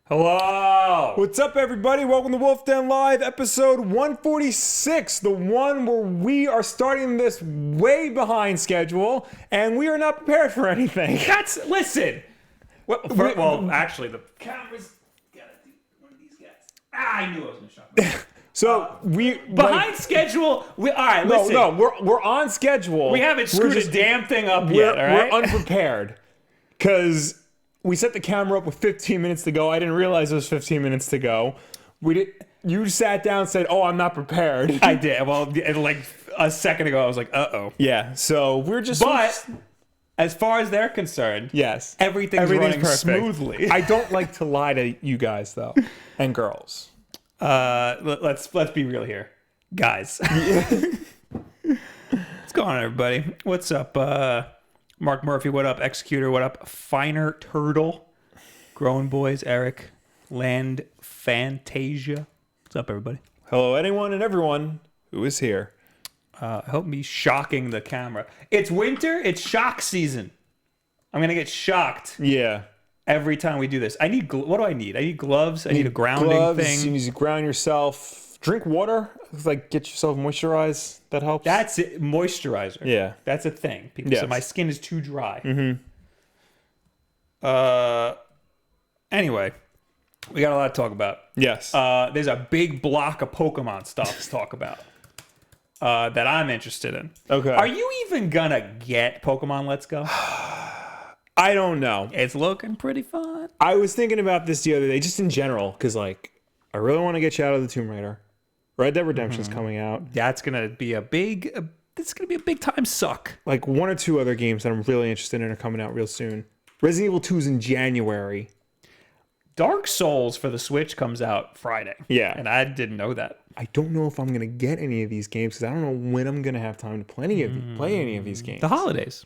Hello! What's up, everybody? Welcome to Wulff Den Live, episode 146, the one where we are starting this way behind schedule, and we are not prepared for anything. Listen! Actually, the camera's gotta do one of these guys. I knew I was gonna shock. So, Behind schedule, alright, listen. No, we're on schedule. We haven't screwed a damn thing up yet, alright? We're unprepared, because we set the camera up with 15 minutes to go. I didn't realize there was 15 minutes to go. You sat down and said, "Oh, I'm not prepared." I did. Well, like a second ago, I was like, "Uh-oh." Yeah. So we're just. But as far as they're concerned, yes, everything's running perfect. smoothly. I don't like to lie to you guys though, and girls. Let's be real here, guys. What's going on, everybody? What's up? Mark Murphy, what up? Executor, what up? Finer Turtle, Growing Boys, Eric, Land Fantasia. What's up, everybody? Hello, anyone and everyone who is here. Help me shocking the camera. It's winter. It's shock season. I'm gonna get shocked. Yeah. Every time we do this, I need. What do I need? I need gloves. I need a grounding thing. You need to ground yourself. Drink water. Like get yourself moisturized. That helps. That's it. Moisturizer. Yeah. That's a thing. People Yes. say my skin is too dry. Mm-hmm. Anyway, we got a lot to talk about. Yes. There's a big block of Pokemon stuff to talk about that I'm interested in. Okay. Are you even gonna get Pokemon Let's Go? I don't know. It's looking pretty fun. I was thinking about this the other day, just in general, because like I really want to get Shadow of the Tomb Raider. Red Dead Redemption's coming out. That's gonna be a big. It's gonna be a big time suck. Like one or two other games that I'm really interested in are coming out real soon. Resident Evil 2's in January. Dark Souls for the Switch comes out Friday. Yeah. And I didn't know that. I don't know if I'm gonna get any of these games because I don't know when I'm gonna have time to play any of these games. The holidays.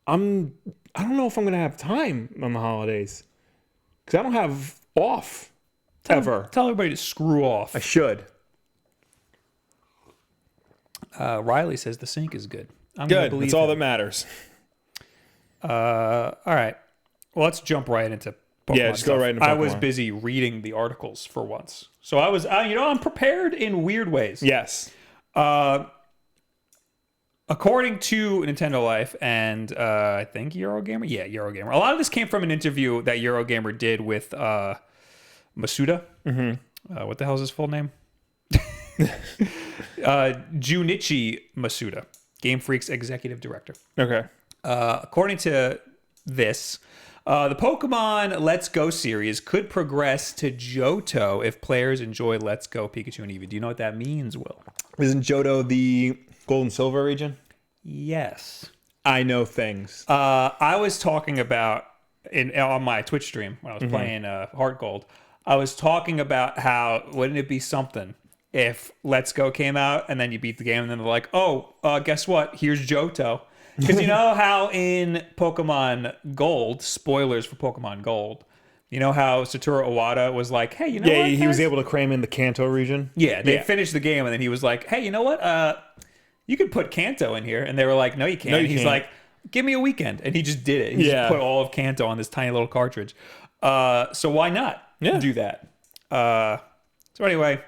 I don't know if I'm gonna have time on the holidays because I don't have off ever. Tell everybody to screw off. I should. Riley says the sync is good. I'm Good. gonna believe That's all him. that matters. All right. Well, let's jump right into Pokemon. Yeah, just go right into Pokemon. I was busy reading the articles for once, so I was, I'm prepared in weird ways. Yes. According to Nintendo Life and I think Eurogamer, Eurogamer. A lot of this came from an interview that Eurogamer did with Masuda. Mm-hmm. What the hell is his full name? Junichi Masuda, Game Freak's executive director. Okay. According to this, the Pokemon Let's Go series could progress to Johto if players enjoy Let's Go Pikachu and Eevee. Do you know what that means, Will? Isn't Johto the Gold and Silver region? Yes. I know things. I was talking about on my Twitch stream when I was playing Heart Gold. I was talking about how wouldn't it be something if Let's Go came out and then you beat the game and then they're like, guess what? Here's Johto. Because you know how in Pokemon Gold, spoilers for Pokemon Gold, you know how Satoru Iwata was like, hey, you know what? He was able to cram in the Kanto region. Yeah, they finished the game and then he was like, hey, you know what? You could put Kanto in here. And they were like, no, you can't. No, you He's can't. like, give me a weekend. And he just did it. He just put all of Kanto on this tiny little cartridge. So why not do that? So anyway,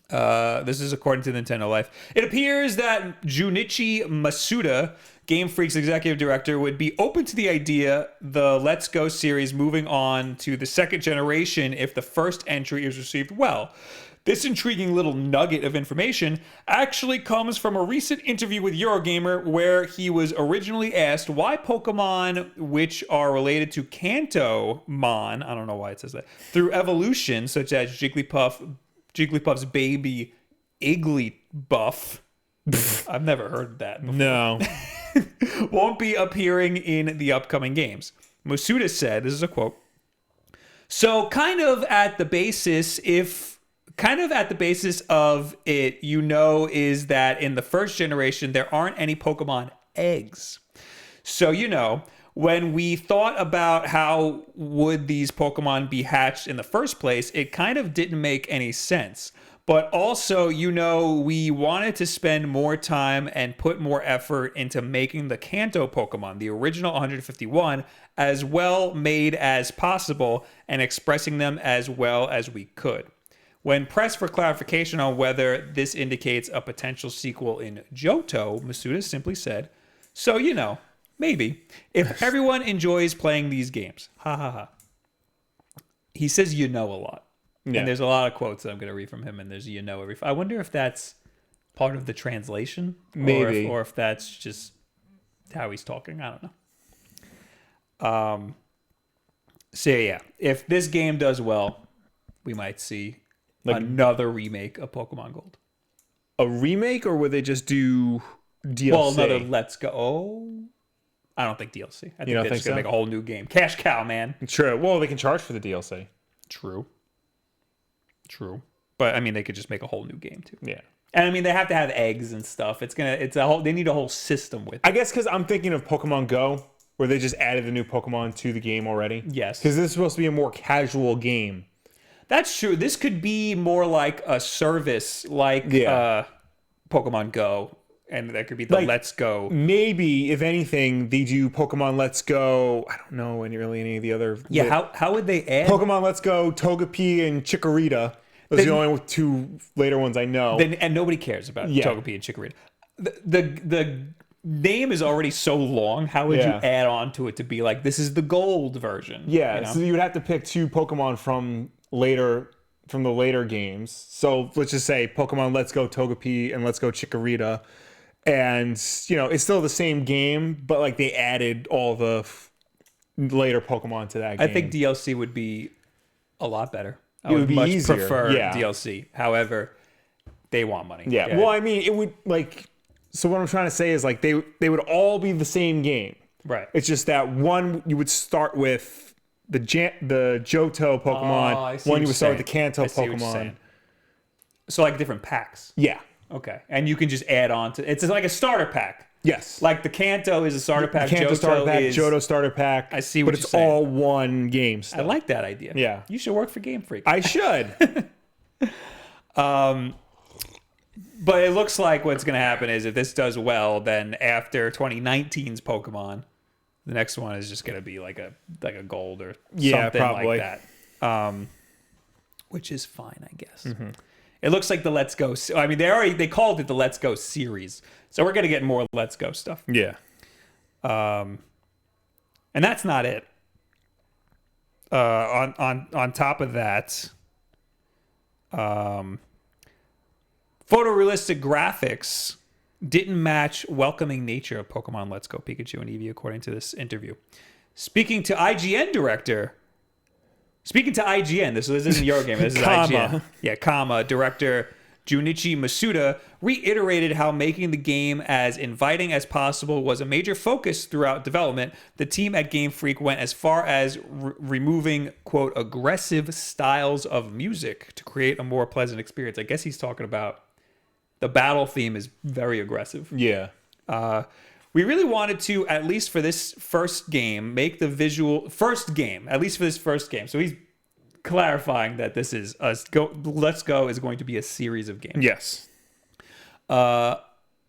this is according to Nintendo Life. It appears that Junichi Masuda, Game Freak's executive director, would be open to the idea the Let's Go series moving on to the second generation if the first entry is received well. This intriguing little nugget of information actually comes from a recent interview with Eurogamer where he was originally asked why Pokemon which are related to Kanto-mon, I don't know why it says that, through evolution, such as Jigglypuff's baby Igglybuff, I've never heard that before, No. won't be appearing in the upcoming games. Masuda said, this is a quote, so kind of at the basis of it, is that in the first generation, there aren't any Pokemon eggs. So, when we thought about how would these Pokemon be hatched in the first place, it kind of didn't make any sense. But also, we wanted to spend more time and put more effort into making the Kanto Pokemon, the original 151, as well made as possible and expressing them as well as we could. When pressed for clarification on whether this indicates a potential sequel in Johto, Masuda simply said, so, maybe. If everyone enjoys playing these games. Ha ha ha. He says a lot. Yeah. And there's a lot of quotes that I'm going to read from him, and there's every... I wonder if that's part of the translation. Maybe. Or if that's just how he's talking. I don't know. So, yeah. If this game does well, we might see another remake of Pokemon Gold. A remake, or would they just do DLC? Well, another Let's Go... Oh... I don't think DLC. I think they're just going to make a whole new game. Cash cow, man. True. Well, they can charge for the DLC. True. But they could just make a whole new game too. Yeah. And they have to have eggs and stuff. They need a whole system with it. I guess because I'm thinking of Pokemon Go, where they just added a new Pokemon to the game already. Yes. Because this is supposed to be a more casual game. That's true. This could be more like a service, Pokemon Go. And that could be the Let's Go. Maybe, if anything, they do Pokemon Let's Go. I don't know any of the other... Yeah, how would they add... Pokemon Let's Go, Togepi, and Chikorita. Those are the only two later ones I know. And nobody cares about Togepi and Chikorita. The name is already so long. How would you add on to it to be like, this is the gold version? Yeah, so you would have to pick two Pokemon from the later games. So let's just say Pokemon Let's Go Togepi and Let's Go Chikorita. And, it's still the same game, but they added all the later Pokemon to that game. I think DLC would be a lot better. It would be much easier. Prefer DLC. However, they want money. Yeah. Well, it would so what I'm trying to say is they would all be the same game. Right. It's just that one you would start with the Johto Pokemon, one you would start with the Kanto Pokemon. So different packs. Yeah. Okay. And you can just add on to it's like a starter pack. Yes. The Kanto is a starter pack. Kanto starter pack, Johto starter pack. I see what you're saying. But it's all one game still. I like that idea. Yeah. You should work for Game Freak. I should. But it looks like what's going to happen is if this does well, then after 2019's Pokemon, the next one is just going to be like a gold or something like that. Which is fine, I guess. Mm-hmm. It looks like the Let's Go. They called it the Let's Go series, so we're gonna get more Let's Go stuff. Yeah. And that's not it. On top of that, photorealistic graphics didn't match welcoming nature of Pokemon Let's Go Pikachu and Eevee, according to this interview. Speaking to IGN, this isn't your game, this is IGN. Yeah, director Junichi Masuda reiterated how making the game as inviting as possible was a major focus throughout development. The team at Game Freak went as far as removing, quote, aggressive styles of music to create a more pleasant experience. I guess he's talking about the battle theme is very aggressive. Yeah. We really wanted to, at least for this first game, make the visual... First game, at least for this first game. So he's clarifying that this is... Let's Go is going to be a series of games. Yes.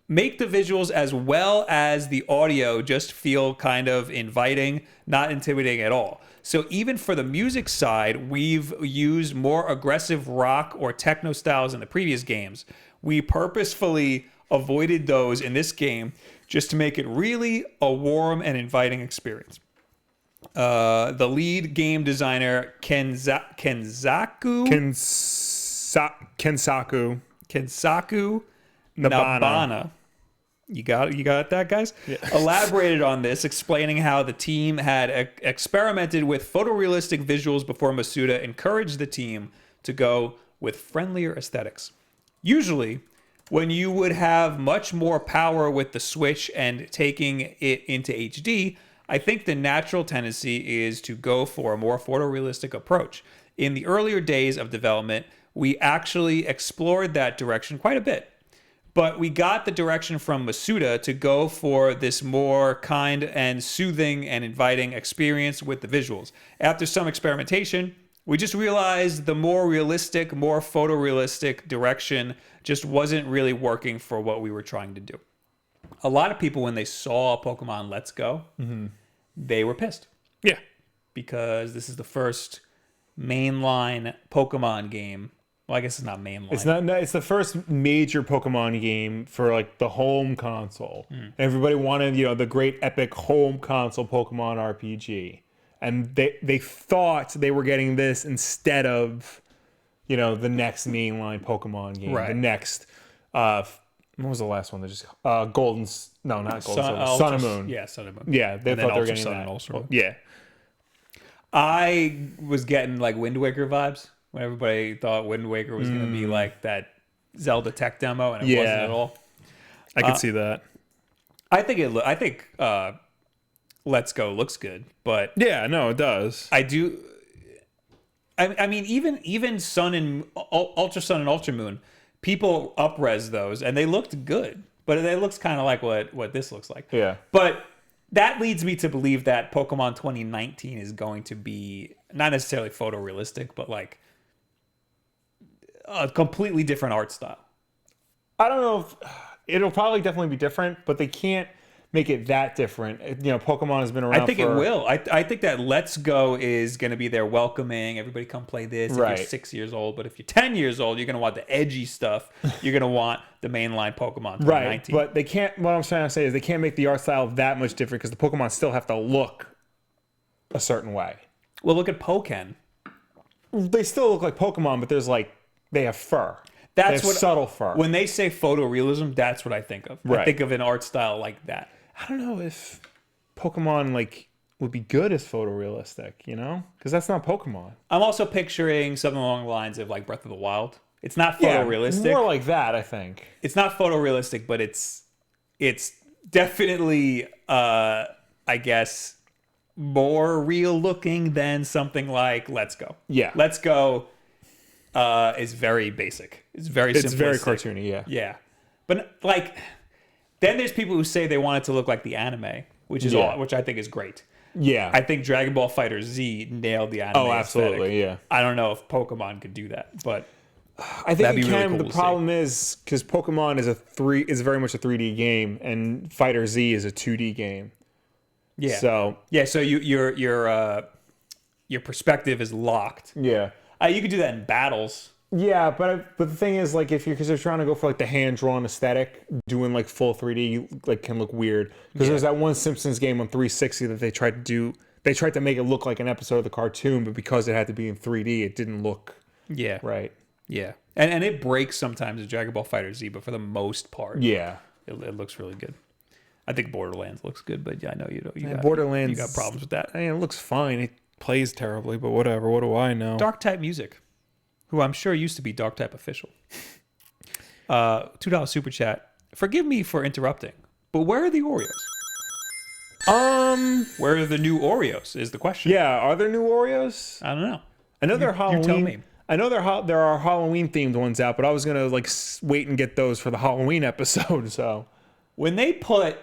Make the visuals as well as the audio just feel kind of inviting, not intimidating at all. So even for the music side, we've used more aggressive rock or techno styles in the previous games. We purposefully avoided those in this game just to make it really a warm and inviting experience. The lead game designer, Kensaku Nabana. You got that, guys? Yeah. Elaborated on this, explaining how the team had experimented with photorealistic visuals before Masuda encouraged the team to go with friendlier aesthetics. Usually, when you would have much more power with the Switch and taking it into HD, I think the natural tendency is to go for a more photorealistic approach. In the earlier days of development, we actually explored that direction quite a bit. But we got the direction from Masuda to go for this more kind and soothing and inviting experience with the visuals. After some experimentation, We just realized the more realistic, more photorealistic direction just wasn't really working for what we were trying to do. A lot of people, when they saw Pokemon Let's Go, they were pissed. Yeah. Because this is the first mainline Pokemon game. Well, I guess it's not mainline. It's not. It's the first major Pokemon game for like the home console. Everybody wanted, the great epic home console Pokemon RPG, and they thought they were getting this instead of, the next mainline Pokemon game. Right. The next, what was the last one? That just not Golden Sun and Moon. Yeah, Sun and Moon. Yeah, they thought they were getting Sun that. And Ultra Moon. Yeah. I was getting like Wind Waker vibes when everybody thought Wind Waker was going to be like that Zelda tech demo, and it wasn't at all. I could see that. I think Let's Go looks good, but Yeah, no, it does. I do. I mean, even Sun and Ultra Sun and Ultra Moon, people up-res those, and they looked good, but it looks kind of like what this looks like. Yeah. But that leads me to believe that Pokemon 2019 is going to be not necessarily photorealistic, but like a completely different art style. I don't know if it'll probably definitely be different, but they can't make it that different. Pokemon has been around. I think it will. I think that Let's Go is going to be there welcoming. Everybody come play this. If Right. you're 6 years old, but if you're 10 years old, you're going to want the edgy stuff. You're going to want the mainline Pokemon 2019. Right, but they can't. What I'm trying to say is they can't make the art style that much different because the Pokemon still have to look a certain way. Well, look at Pokken. They still look like Pokemon, but they have fur. That's they have what subtle fur. When they say photorealism, that's what I think of. I Right. think of an art style like that. I don't know if Pokemon would be good as photorealistic, because that's not Pokemon. I'm also picturing something along the lines of like Breath of the Wild. It's not photorealistic. Yeah, more like that, I think. It's not photorealistic, but it's definitely I guess more real looking than something like Let's Go. Yeah. Let's Go is very basic. It's very simplistic. It's very cartoony, yeah. Yeah. But then there's people who say they want it to look like the anime, which is which I think is great. Yeah. I think Dragon Ball FighterZ Z nailed the anime. Oh, absolutely, aesthetic. yeah. I don't know if Pokemon could do that, but I think it can. really cool The to problem is because Pokemon is very much a 3D game, and Fighter Z is a 2D game. yeah. So So your perspective is locked. yeah, You could do that in battles. yeah. But the thing is, because they're trying to go for the hand drawn aesthetic, doing full 3D can look weird. Because there's that one Simpsons game on 360 that they tried to do. They tried to make it look like an episode of the cartoon, but because it had to be in 3D, it didn't look Yeah. right. Yeah. And it breaks sometimes in Dragon Ball FighterZ Z, but for the most part, Yeah. it looks really good. I think Borderlands looks good, but I know you got Borderlands. you got problems with that. I mean, it looks fine. It plays terribly, but whatever. What do I know? Dark Type Music, who I'm sure used to be Dark Type Official. $2 super chat. Forgive me for interrupting, but where are the Oreos? Where are the new Oreos is the question. Yeah, are there new Oreos? I don't know. I know they're Halloween. You tell me. I know there are Halloween themed ones out, but I was gonna wait and get those for the Halloween episode. So When they put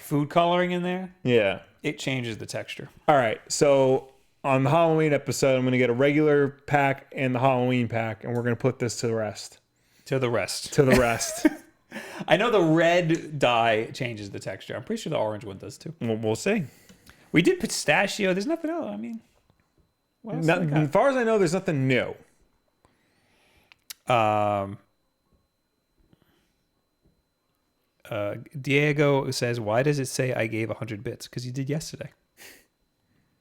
food coloring in there, yeah. it changes the texture. All right. So on the Halloween episode, I'm gonna get a regular pack and the Halloween pack, and we're gonna put this to the rest. To the rest. To the rest. I know the red dye changes the texture. I'm pretty sure the orange one does too. We'll see. We did pistachio. There's nothing else. I mean, what else do we got? As far as I know, there's nothing new. Diego says, "Why does it say I gave 100 bits? Because you did yesterday.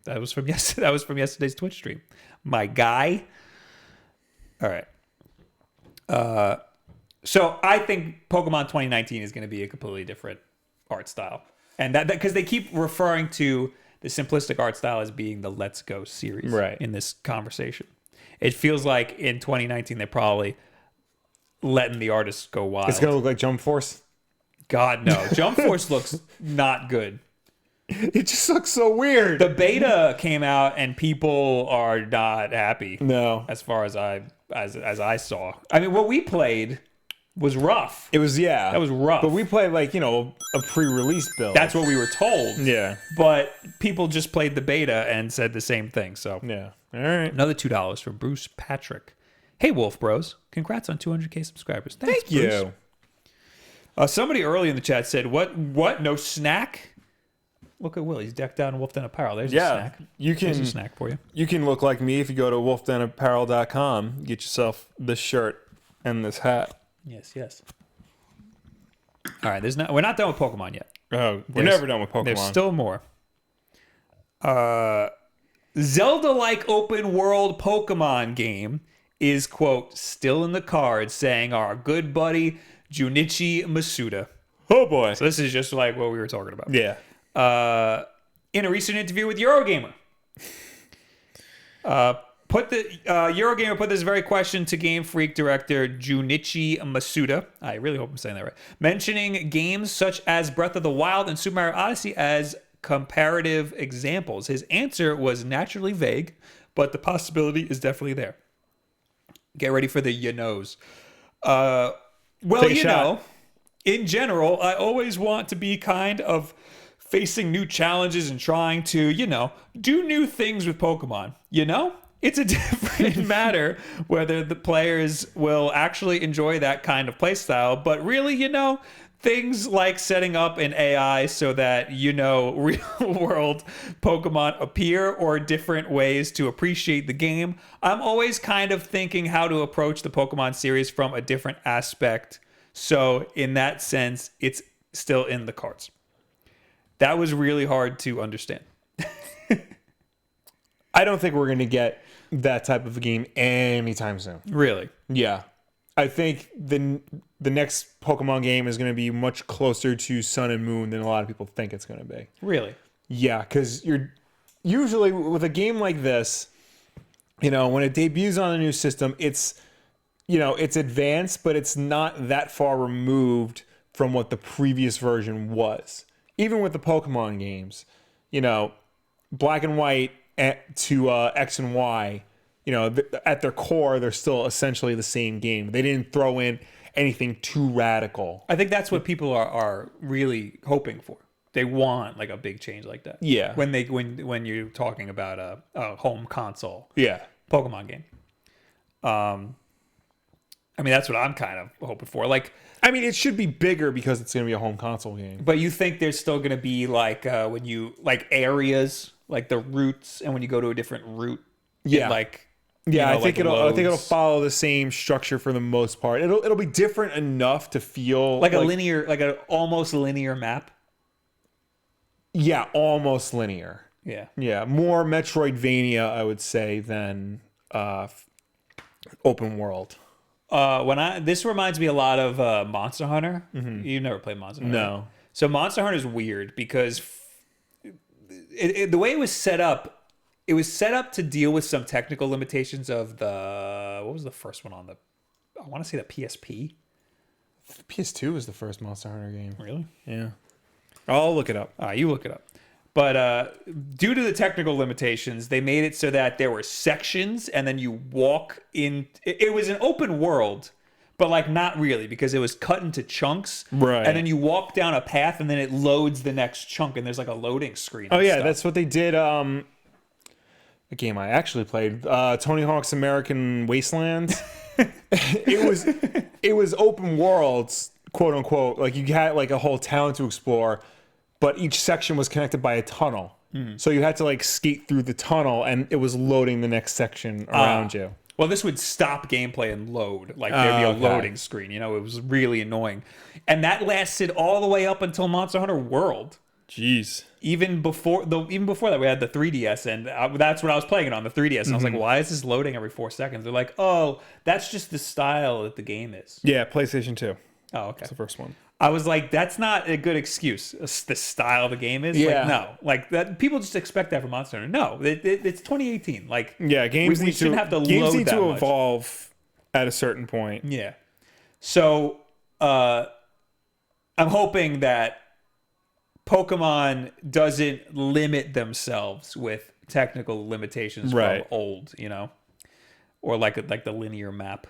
That was from yesterday. That was from yesterday's Twitch stream. My guy. All right. So I think Pokemon 2019 is going to be a completely different art style, and that because they keep referring to the simplistic art style as being the Let's Go series Right. in this conversation. It feels like in 2019 they're probably letting the artists go wild. It's gonna look like Jump Force. God, no. Jump Force looks not good. It just looks so weird. The beta came out and people are not happy. No. As far as I saw. I mean, what we played was rough. It was, yeah. That was rough. But we played a pre-release build. That's what we were told. Yeah. But people just played the beta and said the same thing. So Yeah. All right. Another $2 from Bruce Patrick. Hey, Wolf Bros. Congrats on 200K subscribers. Thanks, Thank Bruce. you. Somebody early in the chat said, what? No snack? Look at Will. He's decked out in Wulff Den apparel. There's a snack. There's a snack for you. You can look like me if you go to wulffdenapparel.com. Get yourself this shirt and this hat. Yes. All right. We're not done with Pokemon yet. Oh, we're never done with Pokemon. There's still more. Zelda-like open world Pokemon game is, quote, still in the cards, saying our good buddy Junichi Masuda. Oh, boy. So this is just like what we were talking about. Yeah. In a recent interview with Eurogamer, Eurogamer put this very question to Game Freak director Junichi Masuda. I really hope I'm saying that right. Mentioning games such as Breath of the Wild and Super Mario Odyssey as comparative examples. His answer was naturally vague, but the possibility is definitely there. Get ready for the you-knows. Well, you know, in general, I always want to be kind of facing new challenges and trying to, you know, do new things with Pokemon. You know, it's a different matter whether the players will actually enjoy that kind of playstyle. But really, you know, things like setting up an AI so that, you know, real world Pokemon appear or different ways to appreciate the game. I'm always kind of thinking how to approach the Pokemon series from a different aspect. So in that sense, it's still in the cards. That was really hard to understand. I don't think we're going to get that type of a game anytime soon. Really? Yeah. I think the next Pokemon game is going to be much closer to Sun and Moon than a lot of people think it's going to be. Really? Yeah, because you're usually with a game like this, you know, when it debuts on a new system, it's, you know, it's advanced, but it's not that far removed from what the previous version was. Even with the Pokemon games, you know, Black and White to X and Y, you know, at their core, they're still essentially the same game. They didn't throw in anything too radical. I think that's what people are really hoping for. They want like a big change like that. Yeah. When you're talking about a home console. Yeah. Pokemon game. I mean, that's what I'm kind of hoping for. Like, I mean, it should be bigger because it's going to be a home console game. But you think there's still going to be like when you like areas, like the routes, and when you go to a different route, yeah, like yeah, you know, I think it'll follow the same structure for the most part. It'll be different enough to feel like a linear, like an almost linear map. Yeah, almost linear. Yeah, more Metroidvania, I would say, than open world. This reminds me a lot of Monster Hunter. Mm-hmm. You've never played Monster Hunter? No. Right? So Monster Hunter is weird because the way it was set up to deal with some technical limitations of what was the first one on I want to say the PSP. The PS2 was the first Monster Hunter game. Really? Yeah. I'll look it up. You look it up. But due to the technical limitations, they made it so that there were sections, and then you walk in. It was an open world, but like not really, because it was cut into chunks. Right. And then you walk down a path, and then it loads the next chunk, and there's like a loading screen. Oh yeah, that's what they did. A game I actually played, Tony Hawk's American Wasteland. it was open worlds, quote unquote. Like you had like a whole town to explore. But each section was connected by a tunnel. Mm. So you had to like skate through the tunnel and it was loading the next section around you. Well, this would stop gameplay and load. Like there'd be a loading screen. You know, it was really annoying. And that lasted all the way up until Monster Hunter World. Jeez. Even before that, we had the 3DS, and that's what I was playing it on, the 3DS. And I was like, why is this loading every 4 seconds? They're like, oh, that's just the style that the game is. Yeah, PlayStation 2. Oh, okay. That's the first one. I was like, that's not a good excuse. The style the game is. Yeah. Like, no. Like that. People just expect that from Monster Hunter. No, it's 2018. Like, yeah, games we shouldn't have to games load need that to much. evolve at a certain point. Yeah. So, I'm hoping that Pokemon doesn't limit themselves with technical limitations from old, you know, or like the linear map.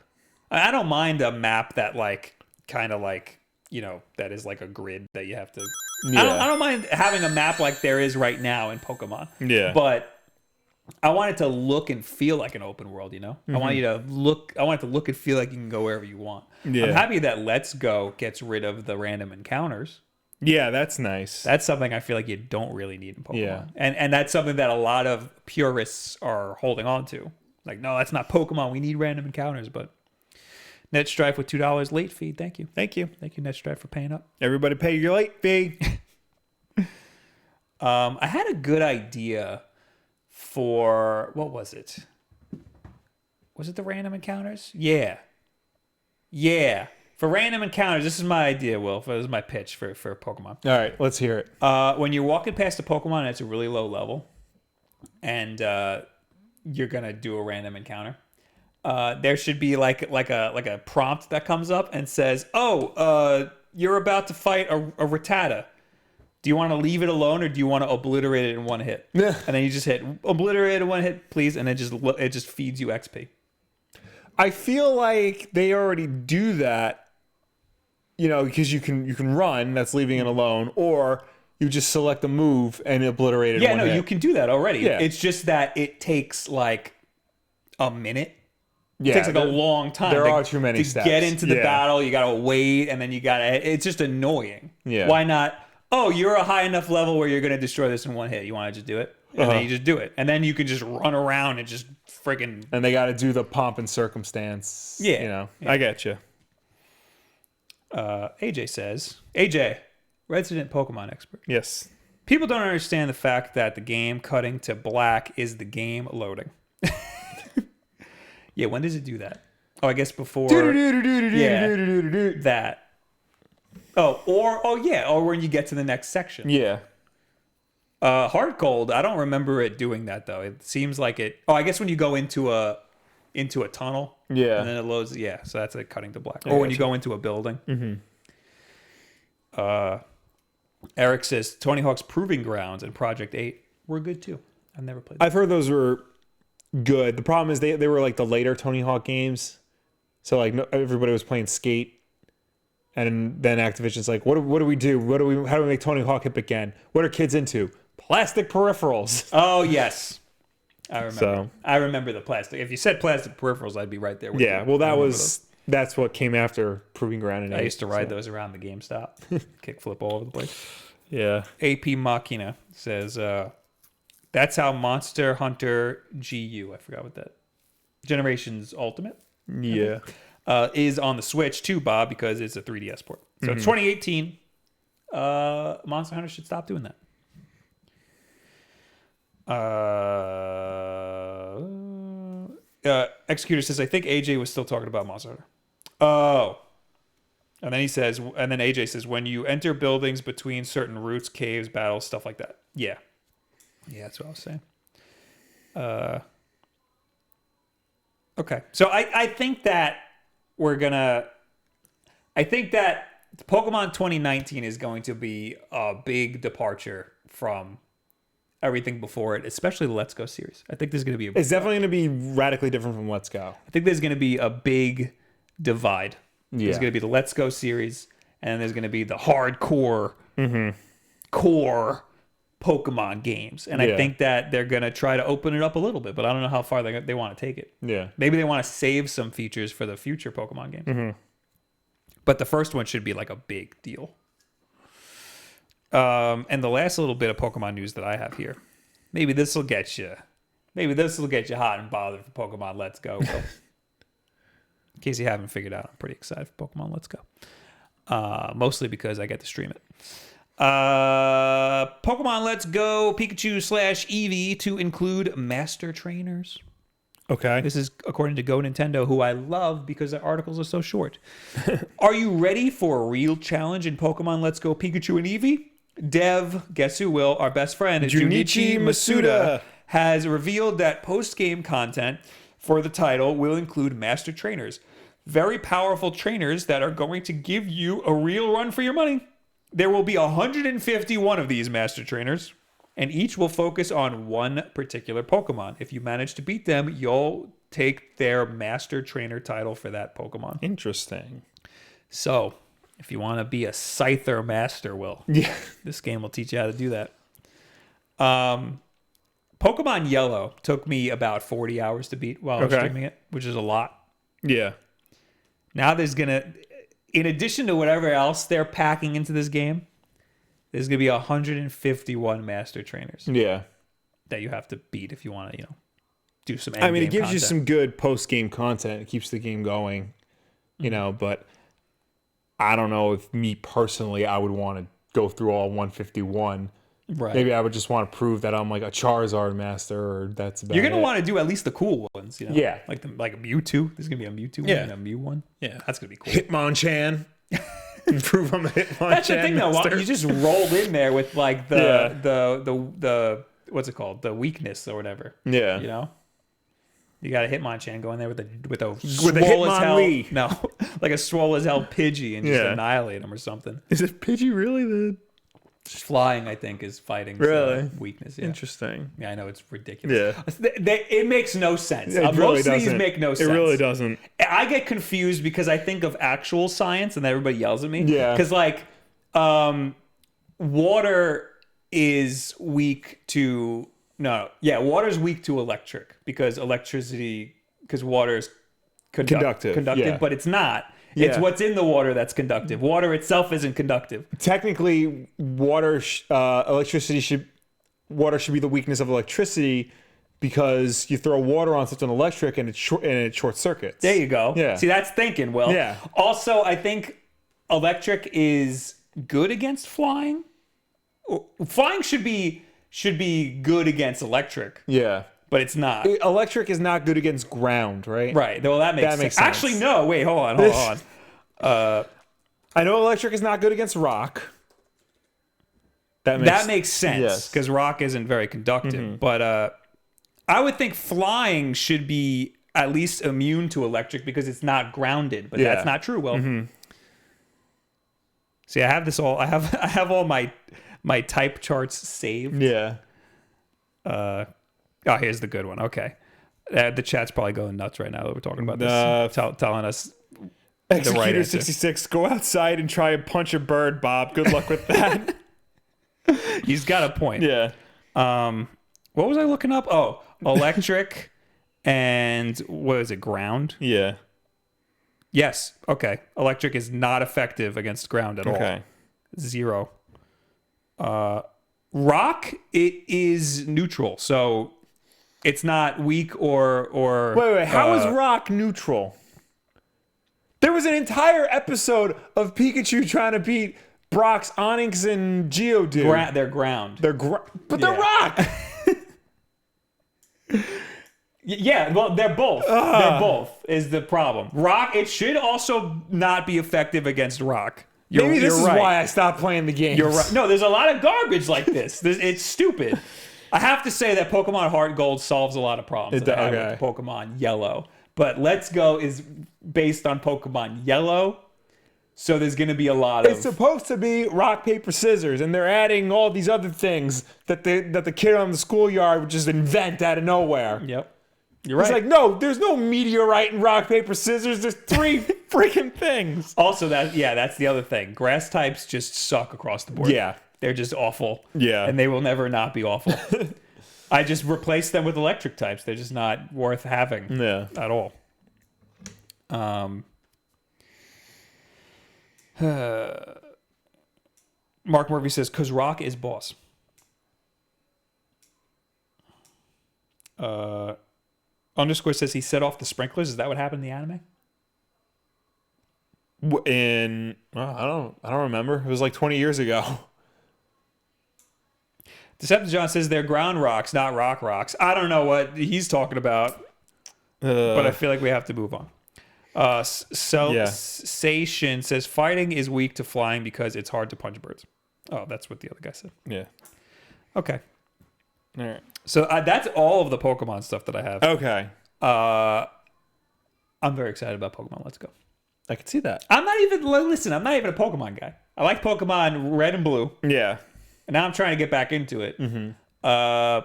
I don't mind a map that like kind of like, you know, that is like a grid that you have to. Yeah. I don't mind having a map like there is right now in Pokemon. Yeah. But I want it to look and feel like an open world, you know? I want you to look, I want it to look and feel like you can go wherever you want. Yeah. I'm happy that Let's Go gets rid of the random encounters. Yeah, that's nice. That's something I feel like you don't really need in Pokemon. Yeah. And that's something that a lot of purists are holding on to. Like, no, that's not Pokemon. We need random encounters. But NetStrife with $2 late fee. Thank you. Thank you. Thank you, NetStrife, for paying up. Everybody pay your late fee. I had a good idea for, what was it? Was it the random encounters? Yeah. Yeah. For random encounters, this is my idea, Wulff. This is my pitch for Pokemon. All right, let's hear it. When you're walking past a Pokemon and it's a really low level, and you're gonna do a random encounter, there should be like a prompt that comes up and says, "Oh, you're about to fight a Rattata. Do you want to leave it alone or do you want to obliterate it in one hit?" Yeah. And then you just hit obliterate in one hit, please, and it just feeds you XP. I feel like they already do that. You know, because you can run, that's leaving it alone, or you just select a move and obliterate it. Yeah, in one hit. you can do that already. Yeah. It's just that it takes like a minute. Yeah, It takes like a long time. There are too many to steps. get into the Yeah. battle. You gotta wait, and then you gotta. It's just annoying. Yeah. Why not? Oh, you're a high enough level where you're gonna destroy this in one hit. You want to just do it, and then you just do it, and then you can just run around and just friggin'. And they got to do the pomp and circumstance. Yeah. You know, Yeah. I get you. AJ says, AJ, resident Pokemon expert. Yes. People don't understand the fact that the game cutting to black is the game loading. Yeah, when does it do that? Oh, I guess before. That. Or when you get to the next section. Yeah. Hard Cold, I don't remember it doing that though. It seems like it. Oh, I guess when you go into a tunnel. Yeah. And then it loads. Yeah, so that's like cutting to black. I Or when you gotcha. go into a building. Eric says Tony Hawk's Proving Grounds and Project 8 were good too. I've never played them. I've heard those were good. The problem is they were like the later Tony Hawk games. So like everybody was playing Skate. And then Activision's like, what do we do? How do we make Tony Hawk hip again? What are kids into? Plastic peripherals. Oh, yes. I remember. So- I remember the plastic. If you said plastic peripherals, I'd be right there with you. Yeah, well that's what came after Proving Ground and I used to ride those around the GameStop. Kickflip all over the place. Yeah. AP Machina says, that's how Monster Hunter GU, I forgot what that, Generations Ultimate, Yeah. is on the Switch too, Bob, because it's a 3DS port. So 2018, Monster Hunter should stop doing that. Executor says, I think AJ was still talking about Monster Hunter. Oh. And then AJ says, when you enter buildings between certain routes, caves, battles, stuff like that. Yeah. Yeah, that's what I was saying. Okay. So I think that I think that Pokemon 2019 is going to be a big departure from everything before it, especially the Let's Go series. I think there's going to be It's definitely going to be radically different from Let's Go. I think there's going to be a big divide. There's going to be the Let's Go series, and then there's going to be the hardcore core Pokemon games. And I think that they're going to try to open it up a little bit, but I don't know how far they want to take it. Yeah. Maybe they want to save some features for the future Pokemon games. But the first one should be like a big deal. And the last little bit of Pokemon news that I have here, maybe this will get you hot and bothered for Pokemon Let's Go. Well, in case you haven't figured out, I'm pretty excited for Pokemon Let's Go. Mostly because I get to stream it. Pokemon Let's Go Pikachu / Eevee to include Master Trainers. Okay. This is according to Go Nintendo, who I love because their articles are so short. Are you ready for a real challenge in Pokemon Let's Go Pikachu and Eevee? Dev, guess who will, our best friend, Junichi Masuda, has revealed that post-game content for the title will include Master Trainers. Very powerful trainers that are going to give you a real run for your money. There will be 151 of these Master Trainers, and each will focus on one particular Pokemon. If you manage to beat them, you'll take their Master Trainer title for that Pokemon. Interesting. So, if you want to be a Scyther Master, Will, Yeah. this game will teach you how to do that. Pokemon Yellow took me about 40 hours to beat while I was streaming it, which is a lot. Yeah. Now there's gonna, in addition to whatever else they're packing into this game, there's gonna be 151 master trainers. Yeah. That you have to beat if you want to, do some. I mean, it gives content. you some good post-game content. It keeps the game going, but I don't know if me personally, I would want to go through all 151. Right. Maybe I would just want to prove that I'm like a Charizard master, or that's about You're gonna it. want to do at least the cool ones, Yeah. like a Mewtwo. There's gonna be a Mewtwo one and a Mew one. Yeah, that's gonna be cool. Hitmonchan. Prove I'm a Hitmonchan. That's the thing, master. though. You just rolled in there with like the what's it called, the weakness or whatever. Yeah. You got a Hitmonchan going there with a swole as hell. No, like a swole as hell Pidgey and just annihilate him or something. Is it Pidgey really the flying? I think is fighting weakness. Yeah. Interesting. Yeah, I know it's ridiculous. Yeah, it makes no sense. It really Most of doesn't. these make no sense. It really doesn't. I get confused because I think of actual science and then everybody yells at me. Yeah, because water is weak to. Water's weak to electric because water is conductive, but it's not. Yeah. It's what's in the water that's conductive. Water itself isn't conductive. Technically, water should be the weakness of electricity because you throw water on something electric and it short circuits. There you go. Yeah. See, that's thinking, Will. Yeah. Also, I think electric is good against flying. Flying should be good against electric. Yeah. But it's not. Electric is not good against ground, right? Right. Well, that makes sense. Actually, no. Wait, hold on. I know electric is not good against rock. That makes sense because rock isn't very conductive. But I would think flying should be at least immune to electric because it's not grounded. But that's not true. Well, see, I have this all. I have all my type charts saved. Yeah. Oh, here's the good one. Okay. The chat's probably going nuts right now that we're talking about this. Telling us Executor the right 66, go outside and try and punch a bird, Bob. Good luck with that. He's got a point. Yeah. What was I looking up? Oh, electric and what is it, ground? Yeah. Yes. Okay. Electric is not effective against ground at all. Okay. 0. Rock, it is neutral. So it's not weak or wait. How is rock neutral? There was an entire episode of Pikachu trying to beat Brock's Onix and Geodude. They're ground. They're rock. Yeah, well, they're both. They're both is the problem. Rock, it should also not be effective against rock. Maybe this is why I stopped playing the game. You're right. No, there's a lot of garbage like this. It's stupid. I have to say that Pokemon Heart Gold solves a lot of problems that I have with Pokemon Yellow. But Let's Go is based on Pokemon Yellow, so there's going to be a lot of... It's supposed to be rock, paper, scissors, and they're adding all these other things that the kid on the schoolyard would just invent out of nowhere. Yep. You're right. It's like, no, there's no meteorite in rock, paper, scissors. There's 3 freaking things. Also, that's the other thing. Grass types just suck across the board. Yeah. They're just awful. Yeah. And they will never not be awful. I just replaced them with electric types. They're just not worth having at all. Mark Murphy says, because Rock is boss. Underscore says he set off the sprinklers. Is that what happened in the anime? I don't remember. It was like 20 years ago. Decepticon says they're ground rocks, not rock rocks. I don't know what he's talking about, but I feel like we have to move on. Sation says fighting is weak to flying because it's hard to punch birds. Oh, that's what the other guy said. Yeah. Okay. All right. So that's all of the Pokemon stuff that I have. Okay. I'm very excited about Pokemon Let's Go. I can see that. I'm not even a Pokemon guy. I like Pokemon Red and Blue. Yeah. And now I'm trying to get back into it. I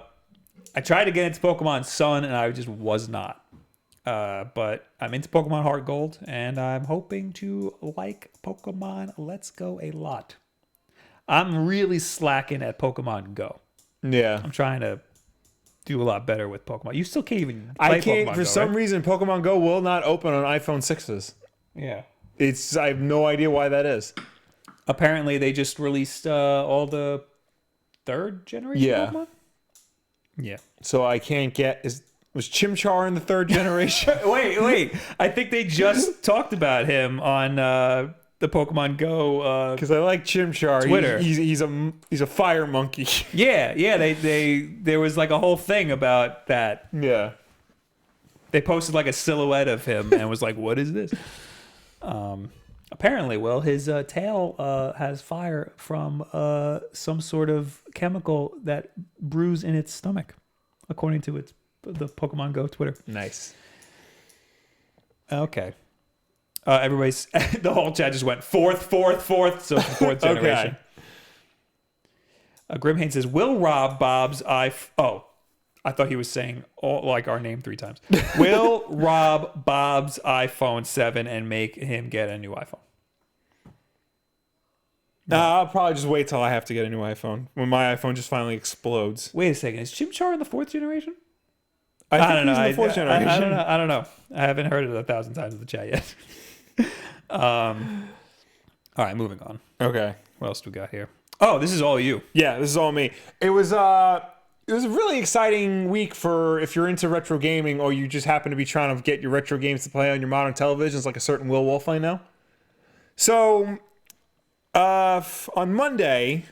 tried to get into Pokemon Sun, and I just was not. But I'm into Pokemon Heart Gold, and I'm hoping to like Pokemon Let's Go a lot. I'm really slacking at Pokemon Go. Yeah. I'm trying to do a lot better with Pokemon. You still can't even play I can't, Pokemon for Go, some right? reason, Pokemon Go will not open on iPhone 6s. Yeah. I have no idea why that is. Apparently, they just released all the 3rd generation Pokemon. Yeah. So I can't get... Was Chimchar in the 3rd generation? Wait. I think they just talked about him on the Pokemon Go Because I like Chimchar. Twitter. He's a fire monkey. Yeah. There was like a whole thing about that. Yeah. They posted like a silhouette of him and was like, "What is this?" Apparently, his tail has fire from some sort of chemical that brews in its stomach, according to the Pokemon Go Twitter. Nice. Okay. Everybody's the whole chat just went fourth, so it's the 4th generation. Grimhane says, "Will Rob Bob's Oh, I thought he was saying like our name 3 times. Will rob Bob's iPhone 7 and make him get a new iPhone?" I'll probably just wait till I have to get a new iPhone when my iPhone just finally explodes. Wait a second, is Chimchar in the 4th generation? I think he's in the 4th generation. I don't know. I haven't heard it 1,000 times in the chat yet. All right, moving on. Okay. What else do we got here? Oh, this is all you. Yeah, this is all me. It was a really exciting week for if you're into retro gaming or you just happen to be trying to get your retro games to play on your modern televisions, like a certain Will Wolf I know. So, on Monday,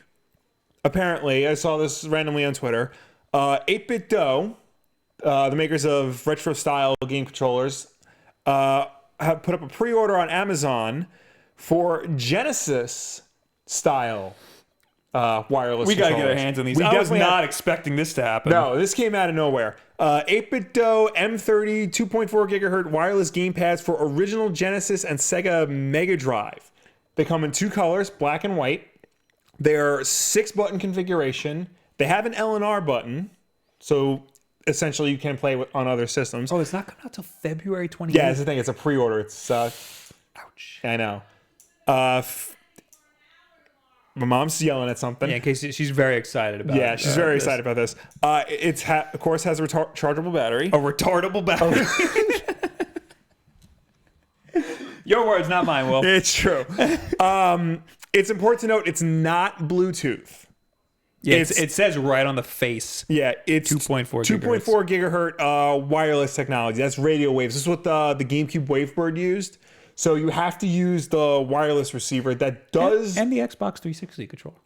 apparently, I saw this randomly on Twitter. 8-Bit Dough, the makers of retro-style game controllers, have put up a pre-order on Amazon for Genesis-style wireless We got to controllers. get our hands on these. I was not expecting this to happen. No, this came out of nowhere. 8-Bit Dough M30 2.4 gigahertz wireless gamepads for original Genesis and Sega Mega Drive. They come in 2 colors, black and white. They're 6-button configuration. They have an L and R button, so essentially you can play on other systems. Oh, it's not coming out till February 28th. Yeah, that's the thing. It's a pre-order. It's ouch. I know. My mom's yelling at something. Yeah, in case she's very excited about. Yeah, she's very excited about this. Of course, has a rechargeable battery. A retardable battery. Your words, not mine, Will. It's true. It's important to note it's not Bluetooth. Yeah, it says right on the face. Yeah, it's 2.4 gigahertz wireless technology. That's radio waves. This is what the GameCube Wavebird used. So you have to use the wireless receiver that does... And the Xbox 360 controller.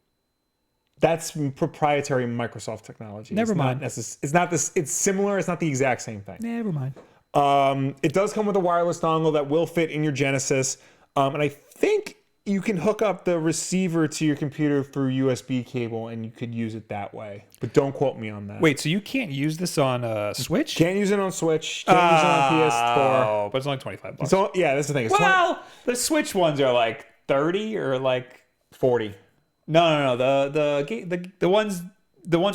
That's proprietary Microsoft technology. Never mind. It's not this. It's similar. It's not the exact same thing. Never mind. It does come with a wireless dongle that will fit in your Genesis. And I think you can hook up the receiver to your computer through USB cable and you could use it that way. But don't quote me on that. Wait, so you can't use this on Switch? Can't use it on Switch. Can't use it on PS4. Oh, but it's only $25. So yeah, that's the thing. It's The Switch ones are like 30 or like 40. No. The ones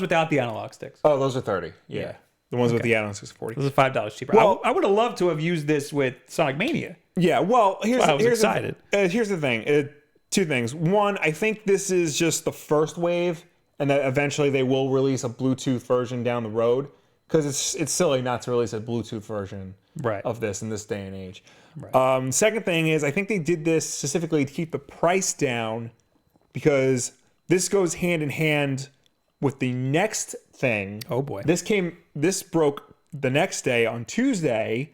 without the analog sticks. Oh, those are 30. Yeah. The ones with the add-ons is 40. Those are $5 cheaper. Well, I would have loved to have used this with Sonic Mania. Yeah, well, here's excited. Here's the thing. 2 things. One, I think this is just the first wave, and that eventually they will release a Bluetooth version down the road, because it's silly not to release a Bluetooth version of this in this day and age. Right. Second thing is, I think they did this specifically to keep the price down, because this goes hand in hand with the next thing. Oh boy. This broke the next day on Tuesday.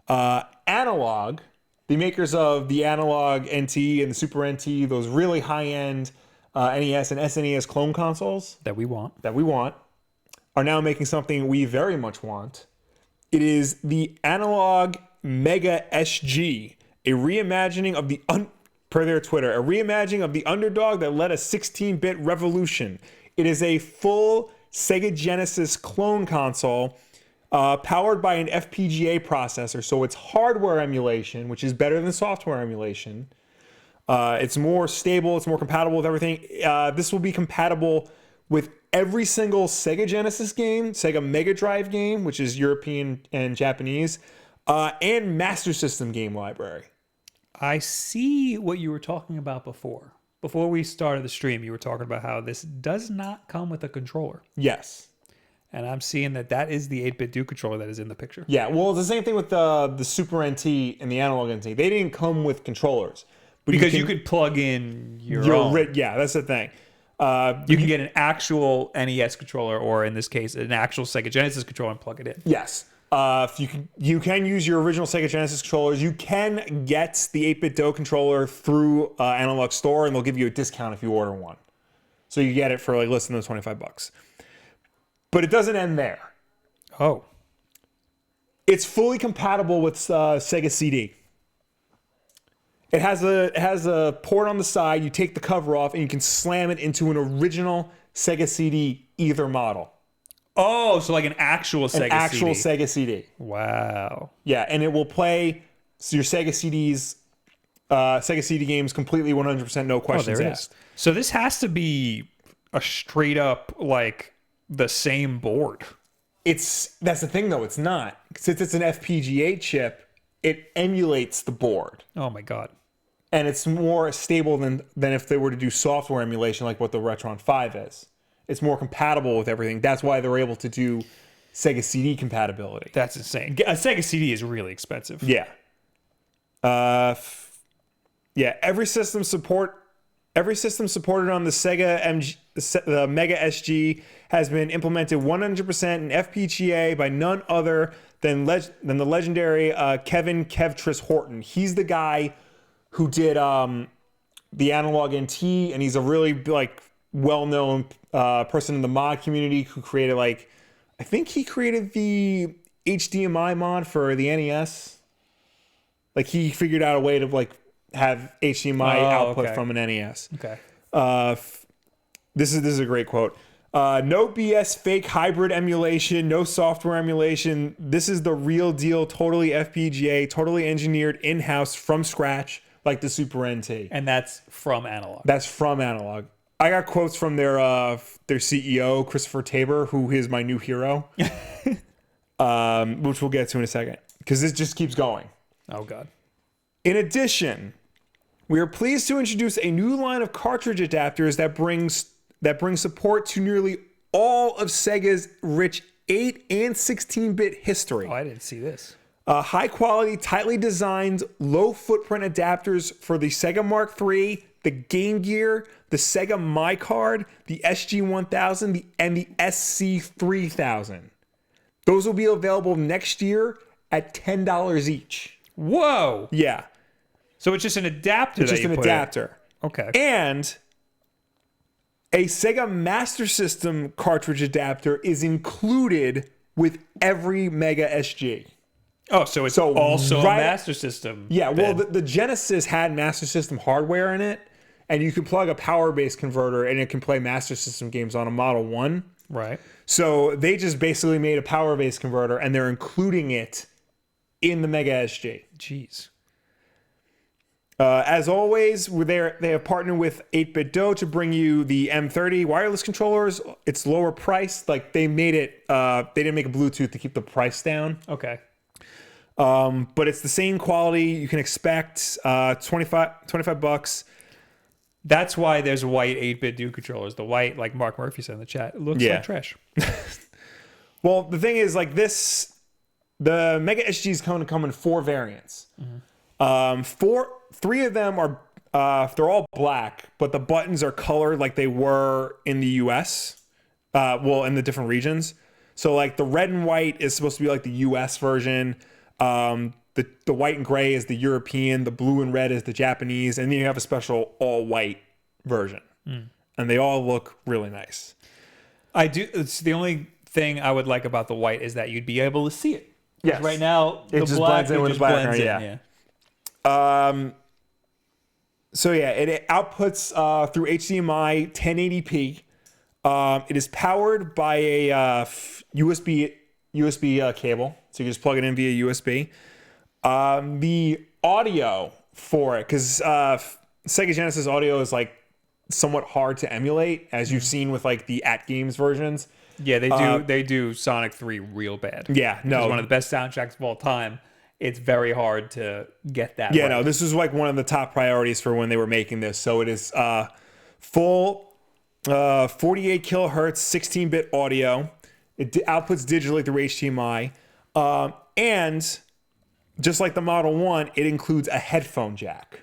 Analogue, the makers of the Analogue NT and the Super NT, those really high-end NES and SNES clone consoles that we want, are now making something we very much want. It is the Analogue Mega SG, a reimagining of per their Twitter, a reimagining of the underdog that led a 16-bit revolution. It is a full Sega Genesis clone console powered by an FPGA processor, so it's hardware emulation, which is better than software emulation. It's more stable, it's more compatible with everything. This will be compatible with every single Sega Genesis game, Sega Mega Drive game, which is European and Japanese, and Master System game library. I see what you were talking about before. Before we started the stream, you were talking about how this does not come with a controller. Yes. And I'm seeing that is the 8-bit Duke controller that is in the picture. Yeah, well, it's the same thing with the Super NT and the Analog NT. They didn't come with controllers. But Because you could plug in your own. Yeah, that's the thing. You can get an actual NES controller, or in this case, an actual Sega Genesis controller and plug it in. Yes. You can use your original Sega Genesis controllers. You can get the 8-bit Do controller through Analog Store, and they'll give you a discount if you order one. So you get it for like less than those $25. But it doesn't end there. Oh. It's fully compatible with Sega CD. It has a port on the side. You take the cover off, and you can slam it into an original Sega CD either model. Oh, so like an actual Sega CD. Sega CD. Wow. Yeah, and it will play your Sega CD games completely 100%, no questions asked. So this has to be a straight up like the same board. That's the thing though, it's not. Since it's an FPGA chip, it emulates the board. Oh my god. And it's more stable than if they were to do software emulation like what the Retron 5 is. It's more compatible with everything. That's why they're able to do Sega CD compatibility. That's insane. A Sega CD is really expensive. Yeah. Every system supported on the the Mega SG has been implemented 100% in FPGA by none other than the legendary Kevin Kevtris Horton. He's the guy who did the Analog NT, and he's a really like well-known person in the mod community who created I think he created the HDMI mod for the NES. Like he figured out a way to have HDMI output from an NES. Okay. This is a great quote. No BS fake hybrid emulation, no software emulation. This is the real deal, totally FPGA, totally engineered in-house from scratch like the Super NT. And that's from Analog. That's from Analog. I got quotes from their CEO, Christopher Tabor, who is my new hero, which we'll get to in a second, because this just keeps going. Oh, God. In addition, we are pleased to introduce a new line of cartridge adapters that brings support to nearly all of Sega's rich 8 and 16-bit history. Oh, I didn't see this. High quality, tightly designed, low footprint adapters for the Sega Mark III, the Game Gear, the Sega MyCard, the SG-1000, and the SC-3000. Those will be available next year at $10 each. Whoa! Yeah. So it's just an adapter. It's just an adapter. Okay. And a Sega Master System cartridge adapter is included with every Mega SG. Oh, so it's also a Master System. Yeah, well, the Genesis had Master System hardware in it, and you could plug a power-based converter, and it can play Master System games on a Model 1. Right. So they just basically made a power-based converter, and they're including it in the Mega SG. Jeez. As always, they have partnered with 8-Bit Do to bring you the M30 wireless controllers. It's lower priced. Like they made it, they didn't make a Bluetooth to keep the price down. Okay. But it's the same quality you can expect. $25. That's why there's white 8-bit Do controllers. The white, like Mark Murphy said in the chat, it looks like trash. Well, the thing is, the Mega SG is going to come in 4 variants. Mm-hmm. 3 of them are they're all black, but the buttons are colored like they were in the US. In the different regions. So the red and white is supposed to be like the US version. The white and gray is the European. The blue and red is the Japanese, and then you have a special all white version, and they all look really nice. I do. It's the only thing I would like about the white is that you'd be able to see it. Yes. Right now, it just blends in with the black. Yeah. So yeah, it outputs through HDMI 1080p. It is powered by a USB cable, so you can just plug it in via USB. The audio for it, because Sega Genesis audio is somewhat hard to emulate, as you've seen with the AtGames versions. Yeah, they do. They do Sonic 3 real bad. Yeah, no, it's one of the best soundtracks of all time. It's very hard to get that. Yeah, right. no, this was one of the top priorities for when they were making this. So it is full 48 kilohertz 16-bit audio. It outputs digitally through HDMI. And just like the Model 1, it includes a headphone jack.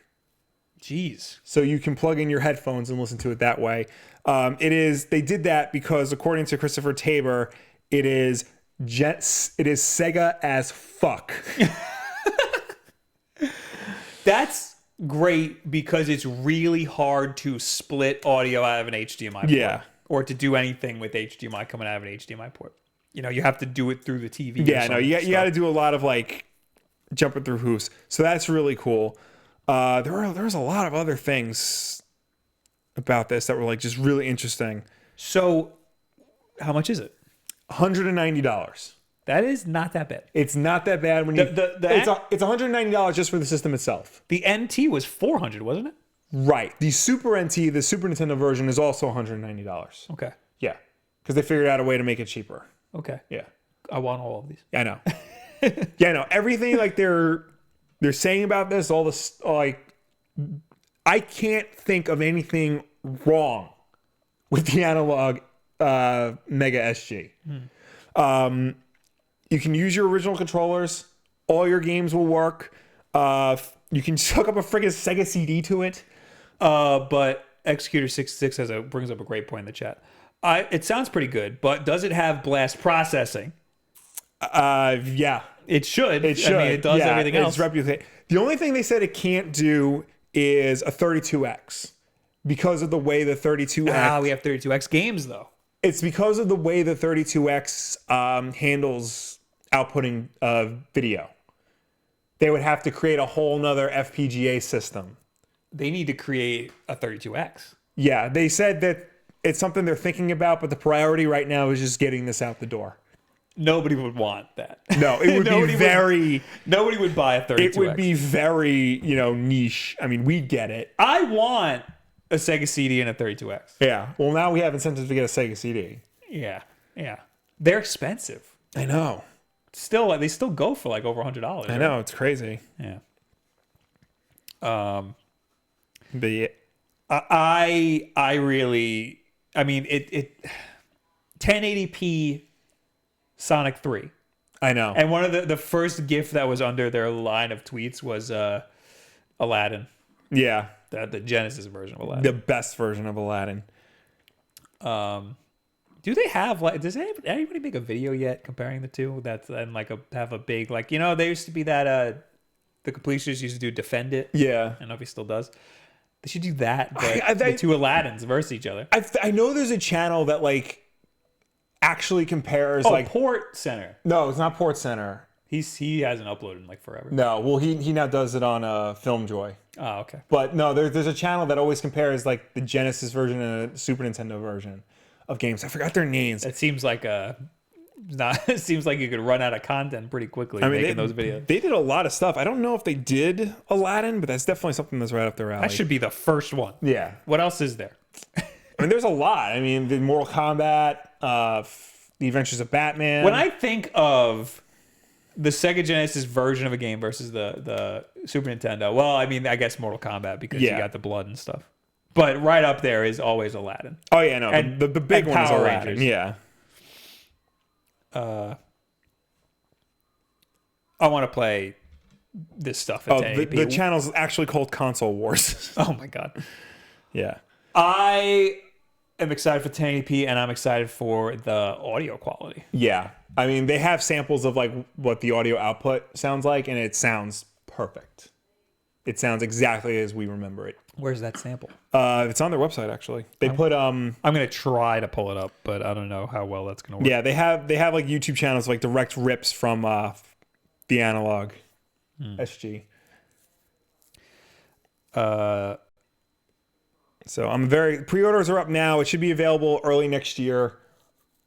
Jeez. So you can plug in your headphones and listen to it that way. They did that because, according to Christopher Tabor, it is Sega as fuck. That's great because it's really hard to split audio out of an HDMI port. Yeah. Or to do anything with HDMI coming out of an HDMI port. You know, you have to do it through the TV. Yeah, no, you got to do a lot of like jumping through hoops. So that's really cool. There was a lot of other things about this that were like just really interesting. So, how much is it? $190. That is not that bad. It's not that bad when it's $190 just for the system itself. The NT was $400, wasn't it? Right. The Super NT, the Super Nintendo version, is also $190. Okay. Yeah, because they figured out a way to make it cheaper. Okay. Yeah. I want all of these. Yeah, I know. Yeah, I know. Everything like they're saying about this, all this, like, I can't think of anything wrong with the Analogue Mega SG. You can use your original controllers. All your games will work. You can just hook up a friggin' Sega CD to it. But Executor66 brings up a great point in the chat. It sounds pretty good, but does it have blast processing? Yeah. It should. It should. I mean, it does everything else. The only thing they said it can't do is a 32X because of the way the 32X... we have 32X games, though. It's because of the way the 32X handles outputting video. They would have to create a whole nother FPGA system. They need to create a 32X. Yeah, they said that it's something they're thinking about, but the priority right now is just getting this out the door. Nobody would want that. No, it would be very... Nobody would buy a 32X. It would be very, niche. I mean, we'd get it. I want a Sega CD and a 32X. Yeah. Well, now we have incentives to get a Sega CD. Yeah. Yeah. They're expensive. I know. Still, they still go for like over $100. I know. It's crazy. Yeah. But yeah. I really... I mean, it 1080p Sonic 3. I know. And one of the first GIF that was under their line of tweets was Aladdin. Yeah. The Genesis version of Aladdin. The best version of Aladdin. Do they have does anybody make a video yet comparing the two? That's and like have a big there used to be that the completionists used to do Defend It. Yeah. I don't know if he still does. They should do that, but the two Aladdins versus each other. I know there's a channel that actually compares Port Center. No, it's not Port Center. He hasn't uploaded in forever. No, well he now does it on FilmJoy. Oh, okay. But no, there's a channel that always compares the Genesis version and the Super Nintendo version of games. I forgot their names. It seems like it seems like you could run out of content pretty quickly making those videos. They did a lot of stuff. I don't know if they did Aladdin, but that's definitely something that's right up their alley. That should be the first one. Yeah. What else is there? I mean, there's a lot. I mean, the Mortal Kombat, The Adventures of Batman. When I think of the Sega Genesis version of a game versus the Super Nintendo, well, I mean, I guess Mortal Kombat because you got the blood and stuff. But right up there is always Aladdin. Oh, yeah, no. And, the big one is Aladdin. Rangers. Yeah. I want to play this stuff at 1080p. The channel's actually called Console Wars. Oh, my God. Yeah. I am excited for 1080p, and I'm excited for the audio quality. Yeah. I mean, they have samples of what the audio output sounds like, and it sounds perfect. It sounds exactly as we remember it. Where's that sample? It's on their website, actually. They put I'm gonna try to pull it up, but I don't know how well that's gonna work. Yeah, they have YouTube channels direct rips from the Analogue SG. So pre-orders are up now. It should be available early next year.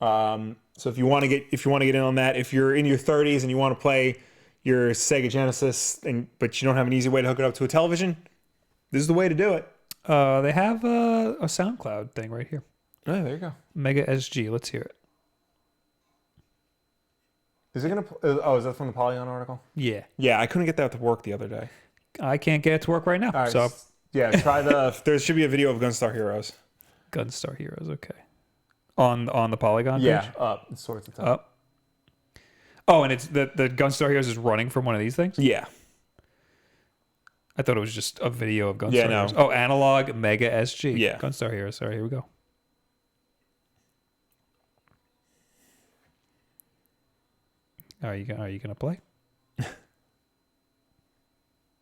So if you want to get in on that, if you're in your 30s and you want to play your Sega Genesis but you don't have an easy way to hook it up to a television, this is the way to do it. They have a SoundCloud thing right here. Oh, there you go. Mega SG. Let's hear it. Is it gonna? Is that from the Polygon article? Yeah. Yeah, I couldn't get that to work the other day. I can't get it to work right now. All right, so yeah, try the. There should be a video of Gunstar Heroes. Gunstar Heroes. Okay. On the Polygon page? Yeah, up. It's towards the top. Up. Oh, and it's the Gunstar Heroes is running from one of these things? Yeah. I thought it was just a video of Gunstar Yeah, no. Heroes. Oh, Analogue Mega SG. Yeah. Gunstar Heroes. All right, here we go. Are you gonna play?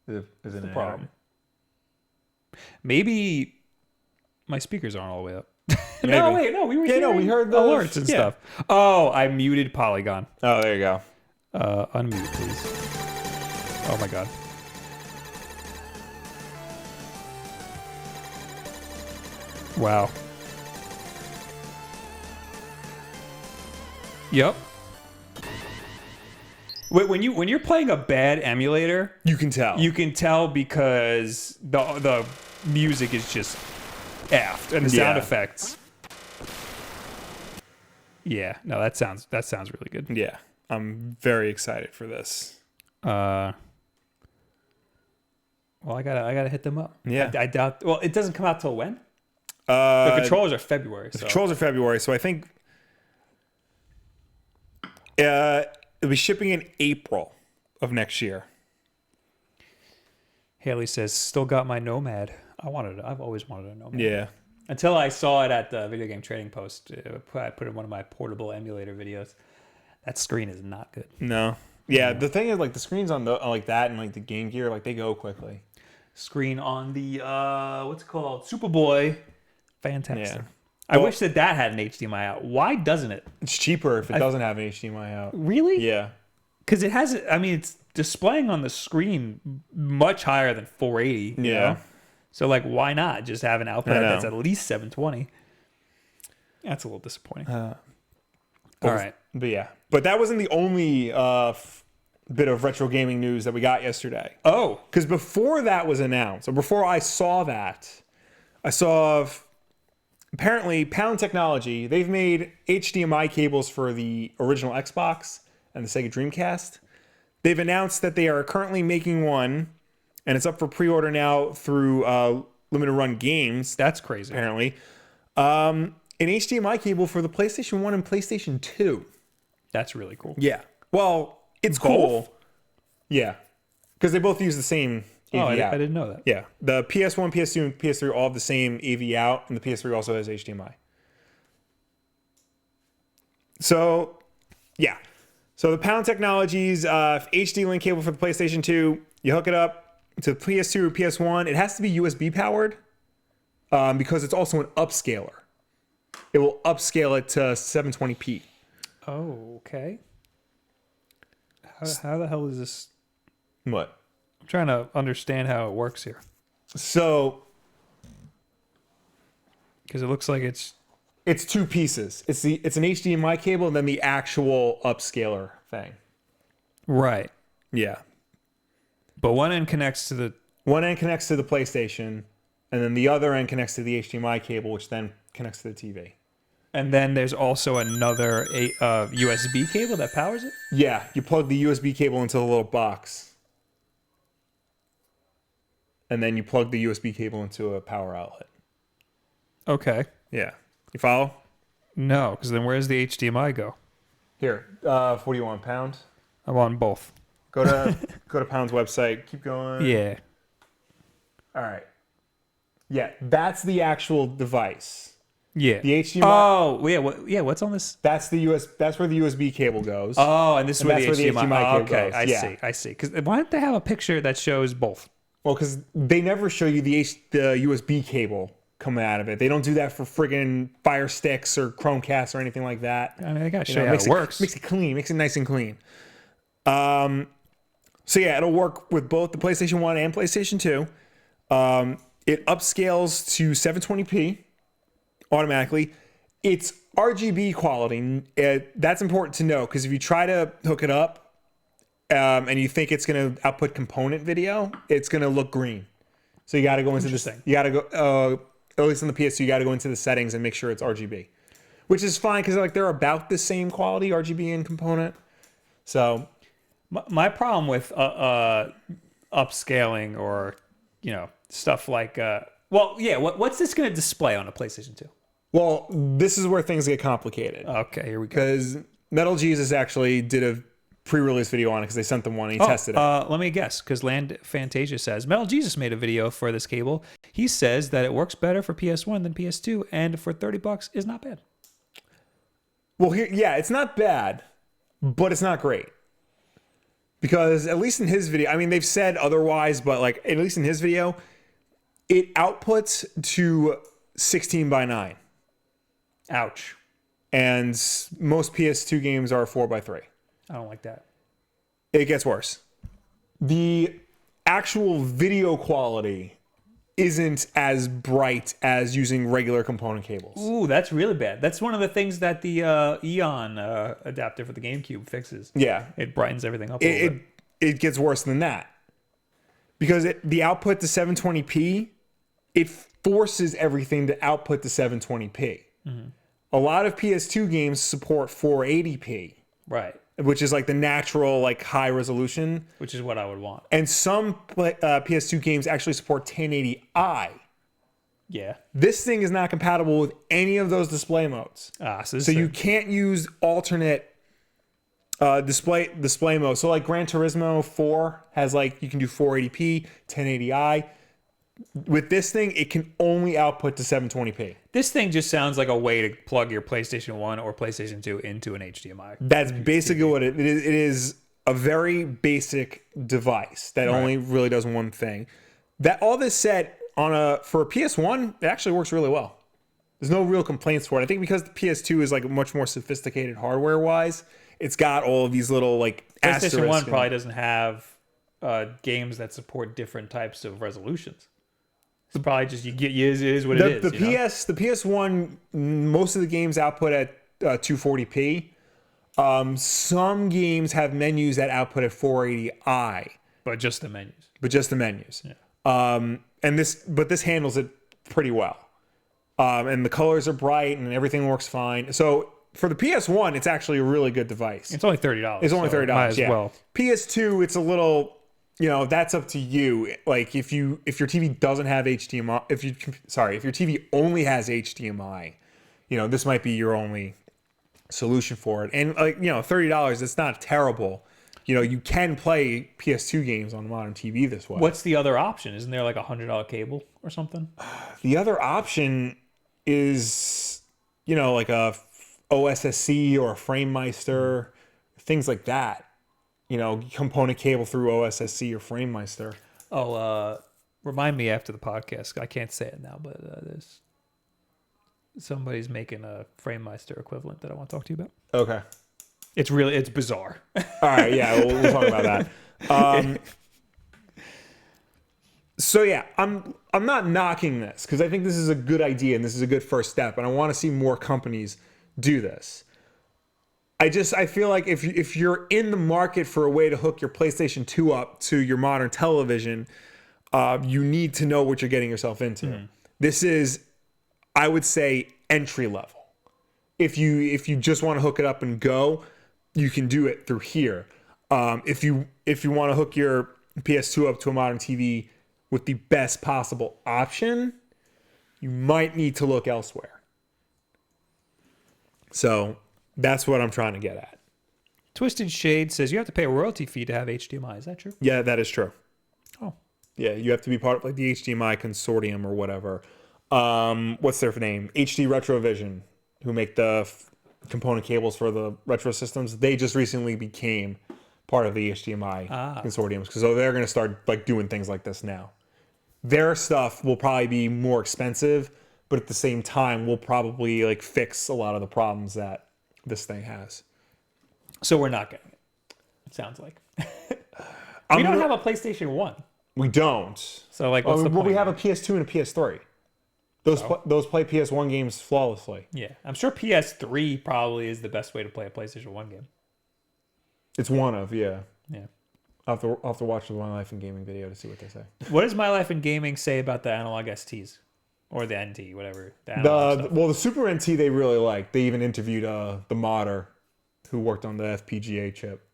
Is it the problem? Maybe my speakers aren't all the way up. No, wait, no, we were we heard the alerts and stuff. Oh, I muted Polygon. Oh, there you go. Unmute, please. Oh my god. Wow. Yep. Wait, when you're playing a bad emulator, You can tell. you can tell because the music is just effed and the sound Yeah. effects. Yeah, no, that sounds really good. Yeah. I'm very excited for this. Well, I gotta hit them up. Yeah. I doubt. Well, it doesn't come out till when? The The controllers are February. So. controls are February, so I think it'll be shipping in April of next year. Haley says, "Still got my Nomad. I've always wanted a Nomad. Yeah. Until I saw it at the Video Game Trading Post. I put it in one of my portable emulator videos. That screen is not good. No. Yeah, the thing is, like, the screens on like that and like the Game Gear, like, they go quickly. Screen on the what's it called, Superboy, fantastic. Yeah. I wish that had an HDMI out. Why doesn't it? It's cheaper if it doesn't have an HDMI out. Really? Yeah. Because it has. I mean, it's displaying on the screen much higher than 480. You know? So, like, why not just have an output that's at least 720? That's a little disappointing. All right. But yeah. But that wasn't the only bit of retro gaming news that we got yesterday. Oh. Because before that was announced, or before I saw that, I saw apparently Pound Technology, they've made HDMI cables for the original Xbox and the Sega Dreamcast. They've announced that they are currently making one, and it's up for pre-order now through Limited Run Games. That's crazy. Apparently. An HDMI cable for the PlayStation 1 and PlayStation 2. That's really cool. Yeah. Well, it's cool. Yeah. Because they both use the same AV Oh, I out. didn't know that. Yeah. The PS1, PS2, and PS3 all have the same AV out, and the PS3 also has HDMI. So, yeah. So the Pound Technologies HD link cable for the PlayStation 2, you hook it up to PS2 or PS1. It has to be USB powered because it's also an upscaler. It will upscale it to 720p. Oh, okay. How the hell is this? What? I'm trying to understand how it works here. So Because it looks like it's two pieces. It's an HDMI cable and then the actual upscaler thing. right. Yeah. But one end connects to the One end connects to the PlayStation, and then the other end connects to the HDMI cable, which then connects to the TV. and then there's also another USB cable that powers it. Yeah, you plug the USB cable into the little box. And then you plug the USB cable into a power outlet. Okay. Yeah. You follow? No, because then where's the HDMI go? Here, what do you want, Pound? I want both. Go to Pound's website. Keep going. Yeah. All right. Yeah, that's the actual device. Yeah. The HDMI. Oh, yeah. What's on this? That's where the USB cable goes. Oh, and this is And where that's the where the HDMI. HDMI cable Okay, goes. I see. Because why don't they have a picture that shows both? Well, because they never show you the USB cable coming out of it. They don't do that for friggin' Fire Sticks or Chromecast or anything like that. I mean, they gotta show you how it works. Makes it clean. Makes it nice and clean. So yeah, it'll work with both the PlayStation 1 and PlayStation 2. It upscales to 720p automatically. It's RGB quality. That's important to know because if you try to hook it up and you think it's going to output component video, it's going to look green. So you got to go into this. You got to go. At least on the PS2, you got to go into the settings and make sure it's RGB, which is fine because like they're about the same quality, RGB and component. So My problem with upscaling or stuff like what's this going to display on a PlayStation 2? Well, this is where things get complicated. Okay, here we go. Because Metal Jesus actually did a pre-release video on it because they sent them one and he tested it. Let me guess, because Land Fantasia says Metal Jesus made a video for this cable. He says that it works better for PS1 than PS2, and for $30 is not bad. Well, it's not bad, but it's not great. Because at least in his video, I mean, they've said otherwise, but like at least in his video, it outputs to 16:9. Ouch. And most PS2 games are 4:3. I don't like that. It gets worse. The actual video quality isn't as bright as using regular component cables. Ooh, that's really bad. That's one of the things that the Eon adapter for the GameCube fixes. Yeah. It brightens everything up a little bit. It gets worse than that. Because the output to 720p, it forces everything to output to 720p. Mm-hmm. A lot of PS2 games support 480p. Right. Which is like the natural, like high resolution. Which is what I would want. And some PS2 games actually support 1080i. Yeah. This thing is not compatible with any of those display modes. So you can't use alternate display mode. So like Gran Turismo 4 has like, you can do 480p, 1080i. With this thing, it can only output to 720p. This thing just sounds like a way to plug your PlayStation 1 or PlayStation 2 into an HDMI. That's basically what it is. It is a very basic device that only really does one thing. That all this said, for a PS1, it actually works really well. There's no real complaints for it. I think because the PS2 is like much more sophisticated hardware-wise, it's got all of these little like PlayStation 1 probably doesn't have games that support different types of resolutions. It's probably just it is what it is. The PS1, most of the games output at 240p. Some games have menus that output at 480i. But just the menus. Yeah. But this handles it pretty well. And the colors are bright and everything works fine. So for the PS1, it's actually a really good device. It's only $30. It's only $30. Might as well. PS2, it's a little. That's up to you. Like if your TV doesn't have HDMI, if your TV only has HDMI, this might be your only solution for it. And like, $30, it's not terrible. You can play PS2 games on a modern TV this way. What's the other option? Isn't there like $100 cable or something? The other option is, like a OSSC or a FrameMeister, things like that. Component cable through OSSC or FrameMeister. Oh, remind me after the podcast. I can't say it now, but there's somebody's making a FrameMeister equivalent that I want to talk to you about. Okay. It's bizarre. All right, yeah, we'll talk about that. So yeah, I'm not knocking this because I think this is a good idea and this is a good first step, and I want to see more companies do this. I feel like if you're in the market for a way to hook your PlayStation 2 up to your modern television, you need to know what you're getting yourself into. Mm. This is, I would say, entry level. If you just want to hook it up and go, you can do it through here. If you want to hook your PS2 up to a modern TV with the best possible option, you might need to look elsewhere. So that's what I'm trying to get at. Twisted Shade says you have to pay a royalty fee to have HDMI. Is that true? Yeah, that is true. Oh. Yeah, you have to be part of like the HDMI consortium or whatever. What's their name? HD Retrovision, who make the component cables for the retro systems. They just recently became part of the HDMI consortiums because they're going to start like doing things like this now. Their stuff will probably be more expensive, but at the same time will probably like fix a lot of the problems that this thing has. So we're not getting it. It sounds like. We don't have a PlayStation 1. We don't. So like, what's the point? We have a PS2 and a PS3. Those play PS1 games flawlessly. Yeah, I'm sure PS3 probably is the best way to play a PlayStation 1 game. It's one of, yeah. Yeah. I'll have to watch the My Life in Gaming video to see what they say. What does My Life in Gaming say about the Analog STs? Or the NT, whatever. The Super NT they really liked. They even interviewed the modder who worked on the FPGA chip.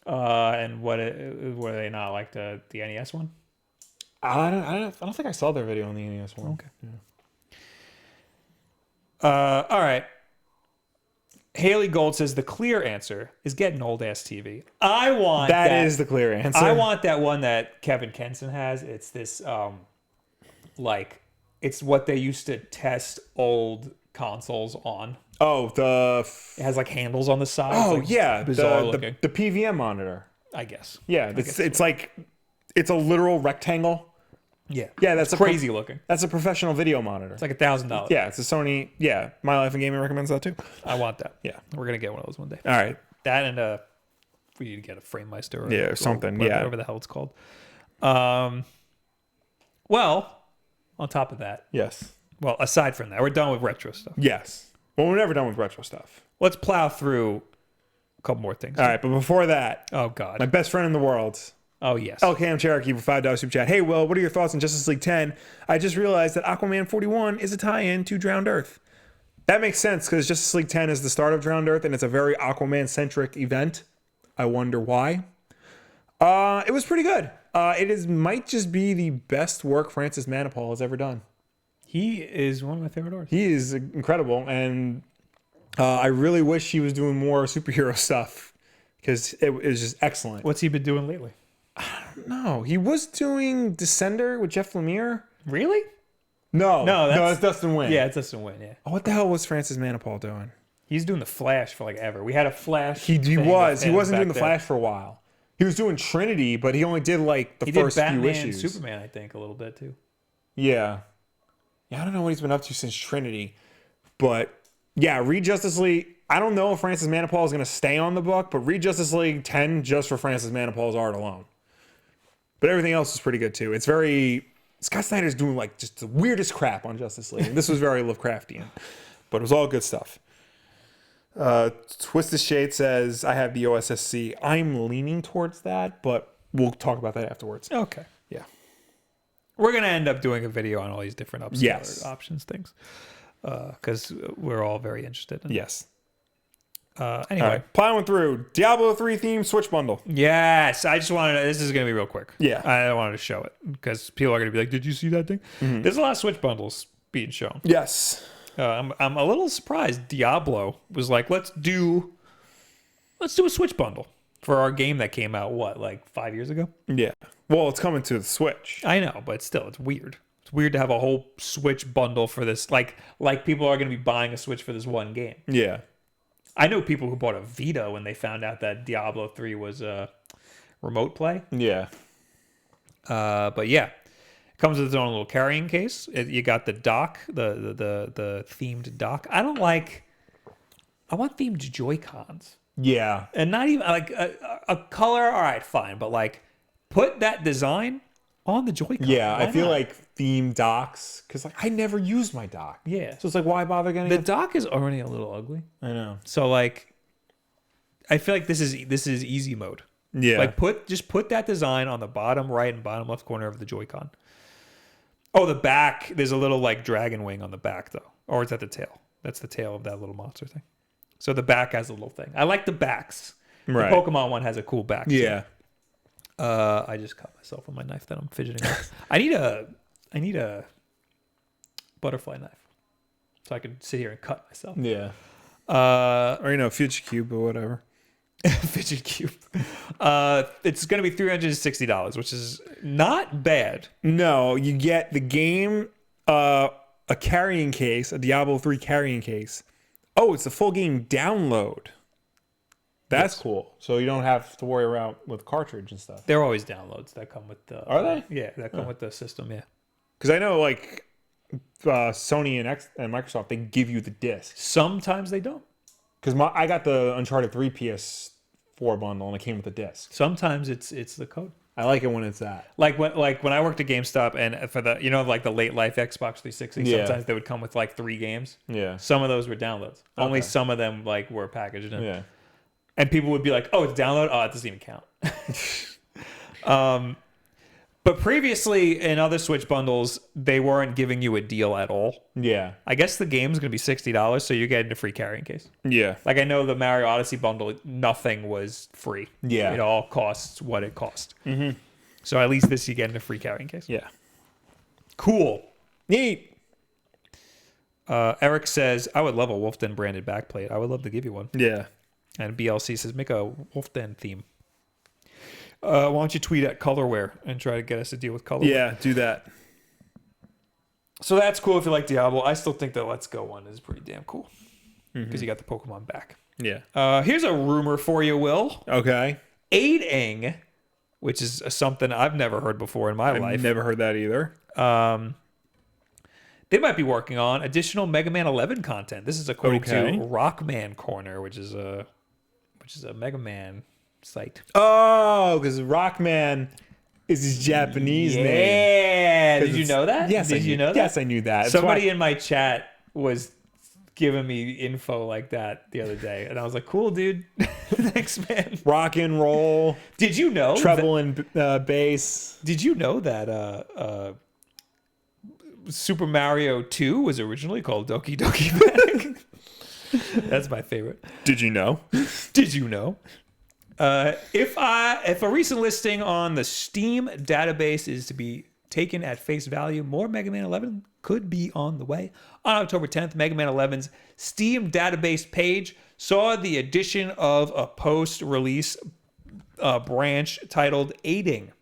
And were they not like the NES one? I don't think I saw their video on the NES one. Okay. All right. Haley Gold says the clear answer is get an old ass TV. I want that. That is the clear answer. I want that one that Kevin Kenson has. It's this like it's what they used to test old consoles on. Oh, it has like handles on the side. Oh, like yeah, bizarre looking. The PVM monitor. I guess. Yeah, it's like it's a literal rectangle. Yeah, that's crazy looking. That's a professional video monitor. It's like $1,000. Yeah, it's a Sony. Yeah, My Life in Gaming recommends that too. I want that. Yeah, we're gonna get one of those one day. All right, that and we need to get a FrameMeister or something. Whatever the hell it's called. Well, on top of that, yes. Well, aside from that, we're done with retro stuff. Yes. Well, we're never done with retro stuff. Let's plow through a couple more things. All right, but before that, oh god, my best friend in the world. Oh, yes. LKM Cherokee for $5 super chat. Hey, Will, what are your thoughts on Justice League 10? I just realized that Aquaman 41 is a tie-in to Drowned Earth. That makes sense because Justice League 10 is the start of Drowned Earth, and it's a very Aquaman-centric event. I wonder why. It was pretty good. Might just be the best work Francis Manapul has ever done. He is one of my favorite artists. He is incredible, and I really wish he was doing more superhero stuff because it was just excellent. What's he been doing lately? No, he was doing Descender with Jeff Lemire. Really? No, that's Dustin Nguyen. Yeah, it's Dustin Nguyen, yeah. Oh, what the hell was Francis Manapul doing? He's doing the Flash for like ever. We had a Flash. He wasn't doing the Flash for a while. He was doing Trinity, but he only did like the first few issues. And Superman, I think, a little bit too. Yeah. Yeah, I don't know what he's been up to since Trinity. But yeah, read Justice League. I don't know if Francis Manapul is going to stay on the book, but read Justice League 10 just for Francis Manapul's art alone. But everything else is pretty good too. It's very... Scott Snyder's doing like just the weirdest crap on Justice League. And this was very Lovecraftian. But it was all good stuff. Twisted Shade says, I have the OSSC. I'm leaning towards that, but we'll talk about that afterwards. Okay. Yeah. We're going to end up doing a video on all these different options things. Because we're all very interested in it. Yes. Anyway, right, plowing through Diablo 3 themed Switch bundle. Yes, I just wanted to, this is going to be real quick. Yeah. I wanted to show it because people are going to be like, did you see that thing? Mm-hmm. There's a lot of Switch bundles being shown. Yes. I'm a little surprised Diablo was like, let's do a Switch bundle for our game that came out, like 5 years ago? Yeah. Well, it's coming to the Switch. I know, but still, it's weird. It's weird to have a whole Switch bundle for this. Like people are going to be buying a Switch for this one game. Yeah. I know people who bought a Vita when they found out that Diablo 3 was a remote play. Yeah. But yeah, it comes with its own little carrying case. You got the dock, the themed dock. I want themed Joy-Cons. Yeah. And not even like a color. All right, fine. But like put that design on the Joy-Con. Yeah, I feel like themed docks, because like I never use my dock. Yeah. So it's like, why bother getting the dock is already a little ugly. I know. So like, I feel like this is easy mode. Yeah. Like just put that design on the bottom right and bottom left corner of the Joy-Con. Oh, the back, there's a little like dragon wing on the back though. Or is that the tail? That's the tail of that little monster thing. So the back has a little thing. I like the backs. Right. The Pokemon one has a cool back. Yeah. I just cut myself with my knife that I'm fidgeting with. I need a butterfly knife so I can sit here and cut myself. Yeah. Or Fidget Cube or whatever. Fidget Cube. It's going to be $360, which is not bad. No, you get the game, a carrying case, a Diablo 3 carrying case. Oh, it's a full game download. That's cool. So you don't have to worry around with cartridge and stuff. There are always downloads that come with the... Are they? Yeah, that come with the system, yeah. Because I know, like, Sony and Microsoft, they give you the disc. Sometimes they don't. Because I got the Uncharted 3 PS4 bundle, and it came with the disc. Sometimes it's the code. I like it when it's that. Like when I worked at GameStop, and for the like the late life Xbox 360, sometimes they would come with like 3 games. Yeah. Some of those were downloads. Okay. Only some of them like were packaged in. Yeah. And people would be like, "Oh, it's download. Oh, it doesn't even count." But previously in other Switch bundles, they weren't giving you a deal at all. Yeah. I guess the game's going to be $60, so you're getting a free carrying case. Yeah. Like I know the Mario Odyssey bundle, nothing was free. Yeah. It all costs what it cost. Mm-hmm. So at least this you get in a free carrying case. Yeah. Cool. Neat. Eric says, I would love a Wulff Den branded backplate. I would love to give you one. Yeah. And BLC says, make a Wulff Den theme. Why don't you tweet at Colorware and try to get us to deal with Colorware? Yeah, do that. So that's cool if you like Diablo. I still think the Let's Go one is pretty damn cool. Because you got the Pokemon back. Yeah. Here's a rumor for you, Will. Okay. Aiding, which is something I've never heard before in my life. I've never heard that either. They might be working on additional Mega Man 11 content. This is according to Rockman Corner, which is a Mega Man site. Oh, because Rockman is his Japanese name. Yeah. Did you know that? Yes. Did you know that? Yes, I knew that. Somebody in my chat was giving me info like that the other day, and I was like, "Cool, dude. Thanks, man." Rock and roll. Did you know treble and bass? Did you know that Super Mario 2 was originally called Doki Doki Panic? That's my favorite. Did you know? Did you know? If a recent listing on the Steam database is to be taken at face value, more Mega Man 11 could be on the way. On October 10th, Mega Man 11's Steam database page saw the addition of a post-release branch titled Aiding.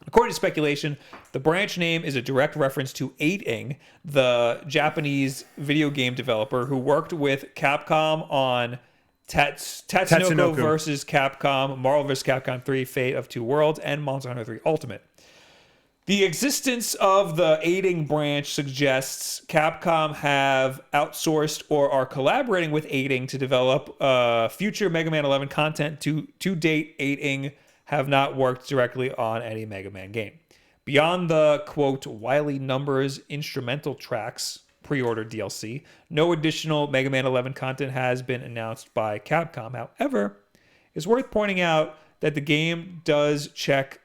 According to speculation, the branch name is a direct reference to 8ing, the Japanese video game developer who worked with Capcom on Tatsunoko vs. Capcom, Marvel vs. Capcom 3, Fate of Two Worlds, and Monster Hunter 3 Ultimate. The existence of the Aiding branch suggests Capcom have outsourced or are collaborating with Aiding to develop future Mega Man 11 content. To date, Aiding have not worked directly on any Mega Man game. Beyond the, quote, Wily Numbers instrumental tracks pre-order DLC, no additional Mega Man 11 content has been announced by Capcom. However, it's worth pointing out that the game does check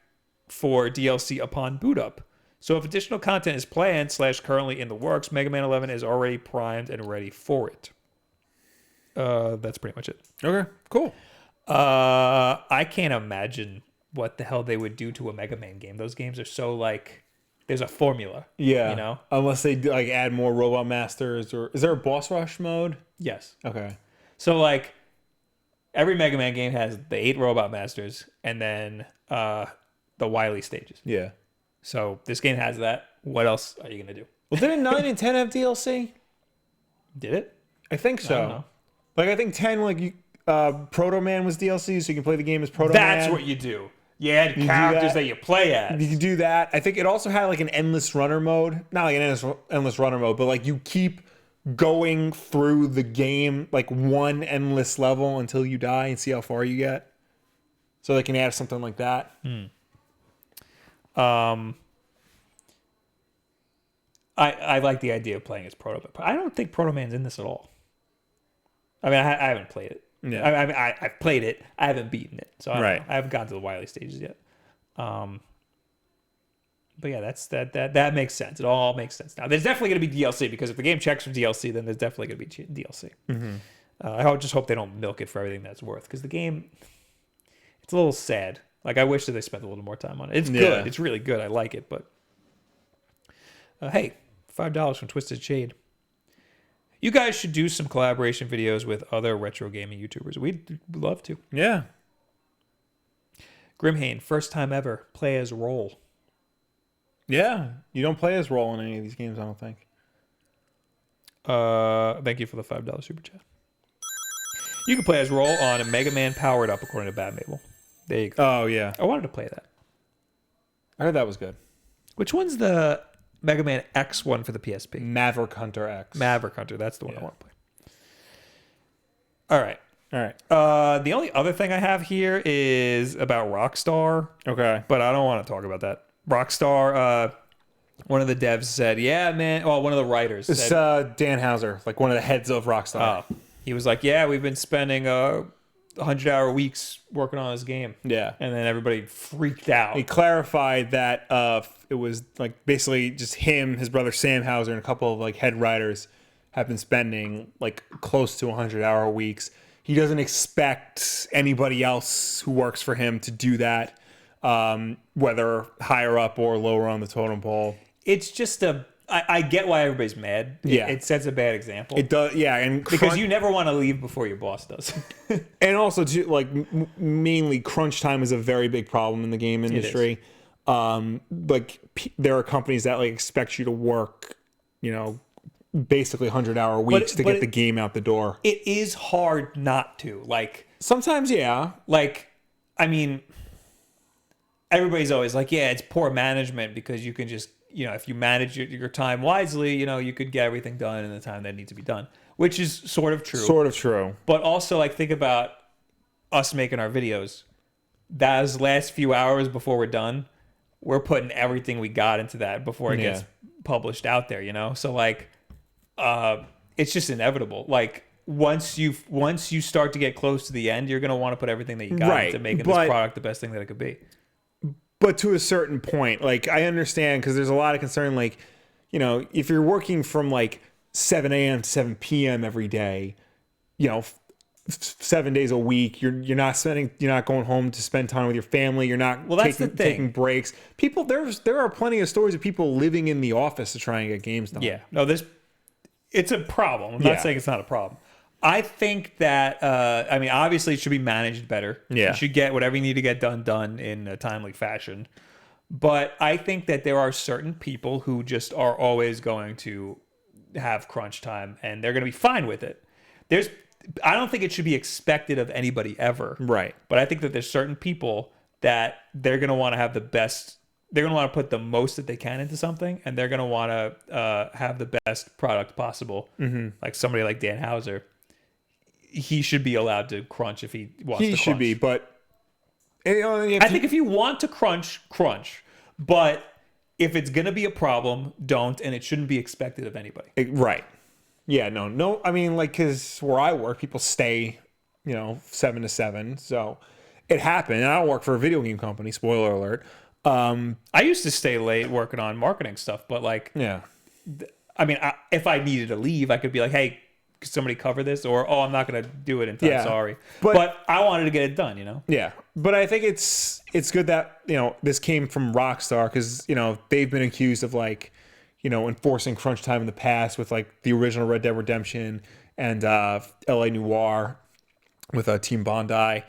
for DLC upon boot up. So if additional content is planned / currently in the works, Mega Man 11 is already primed and ready for it. That's pretty much it. Okay, cool. I can't imagine what the hell they would do to a Mega Man game. Those games are so like, there's a formula. Yeah. You know? Unless they like add more Robot Masters, or is there a boss rush mode? Yes. Okay. So like, every Mega Man game has the 8 Robot Masters and then the Wily stages. Yeah. So this game has that. What else are you gonna do? Well, didn't 9 and 10 have DLC? Did it? I think so. I don't know. Like I think 10, like you, Proto Man was DLC, so you can play the game as Proto Man. That's what you do. You add characters that you play as. You can do that. I think it also had like an endless runner mode. Not like an endless runner mode, but like you keep going through the game like one endless level until you die and see how far you get. So they can add something like that. I like the idea of playing as Proto Man. I don't think Proto Man's in this at all. I mean, I haven't played it. Yeah. I've played it. I haven't beaten it, so I Right. I haven't gotten to the Wily stages yet. But yeah, that makes sense. It all makes sense now. There's definitely going to be DLC because if the game checks for DLC, then there's definitely going to be DLC. I just hope they don't milk it for everything that's worth because the game, it's a little sad. Like I wish that they spent a little more time on it. It's good. It's really good. I like it, but hey, $5 from Twisted Shade. You guys should do some collaboration videos with other retro gaming YouTubers. We'd love to. Yeah. Grimhane, first time ever, play as Roll. Yeah. You don't play as Roll in any of these games, I don't think. Thank you for the $5 super chat. You can play as Roll on a Mega Man Powered Up, according to Bad Mabel. There you go. Oh, yeah. I wanted to play that. I heard that was good. Which one's the Mega Man X one for the PSP? Maverick Hunter X. Maverick Hunter. That's the one I want to play. All right. All right. The only other thing I have here is about Rockstar. Okay. But I don't want to talk about that. Rockstar, one of the devs said, yeah, man. Well, one of the writers It's said, Dan Houser, like one of the heads of Rockstar. He was like, yeah, we've been spending 100-hour weeks working on this game. Yeah. And then everybody freaked out. He clarified that it was like basically just him, his brother Sam Houser, and a couple of like head writers have been spending like close to 100-hour weeks. He doesn't expect anybody else who works for him to do that, whether higher up or lower on the totem pole. It's just a I get why everybody's mad. It sets a bad example. It does, yeah, and because you never want to leave before your boss does. And also, too, like mainly crunch time is a very big problem in the game industry. Like there are companies that like expect you to work, basically 100-hour weeks to get the game out the door. It is hard not to. Like sometimes, yeah. Like, I mean, everybody's always like, yeah, it's poor management because you can just. If you manage your time wisely, you could get everything done in the time that needs to be done, which is sort of true. Sort of true. But also, like, think about us making our videos. Those last few hours before we're done, we're putting everything we got into that before it gets published out there, So, like, it's just inevitable. Like, once you start to get close to the end, you're going to want to put everything that you got into making this product the best thing that it could be. But to a certain point, like I understand because there's a lot of concern, like, if you're working from like 7 a.m. to 7 p.m. every day, 7 days a week, you're not going home to spend time with your family. You're not taking breaks. People, there are plenty of stories of people living in the office to try and get games done. Yeah, no, it's a problem. I'm not saying it's not a problem. I think that, obviously it should be managed better. Yeah. You should get whatever you need to get done in a timely fashion. But I think that there are certain people who just are always going to have crunch time and they're going to be fine with it. I don't think it should be expected of anybody ever. Right. But I think that there's certain people that they're going to want to have the best, they're going to want to put the most that they can into something and they're going to want to have the best product possible. Mm-hmm. Like somebody like Dan Houser. He should be allowed to crunch if he wants to crunch. He should be, but... I think if you want to crunch. But if it's going to be a problem, don't, and it shouldn't be expected of anybody. Right. Yeah, no. I mean, like, because where I work, people stay, 7 to 7. So it happened. And I don't work for a video game company, spoiler alert. I used to stay late working on marketing stuff, but like... Yeah. If I needed to leave, I could be like, hey... Could somebody cover this? Or, I'm not going to do it in time, sorry. But I wanted to get it done, Yeah. But I think it's good that, this came from Rockstar because, they've been accused of, like, enforcing crunch time in the past with, like, the original Red Dead Redemption and L.A. Noire with Team Bondi.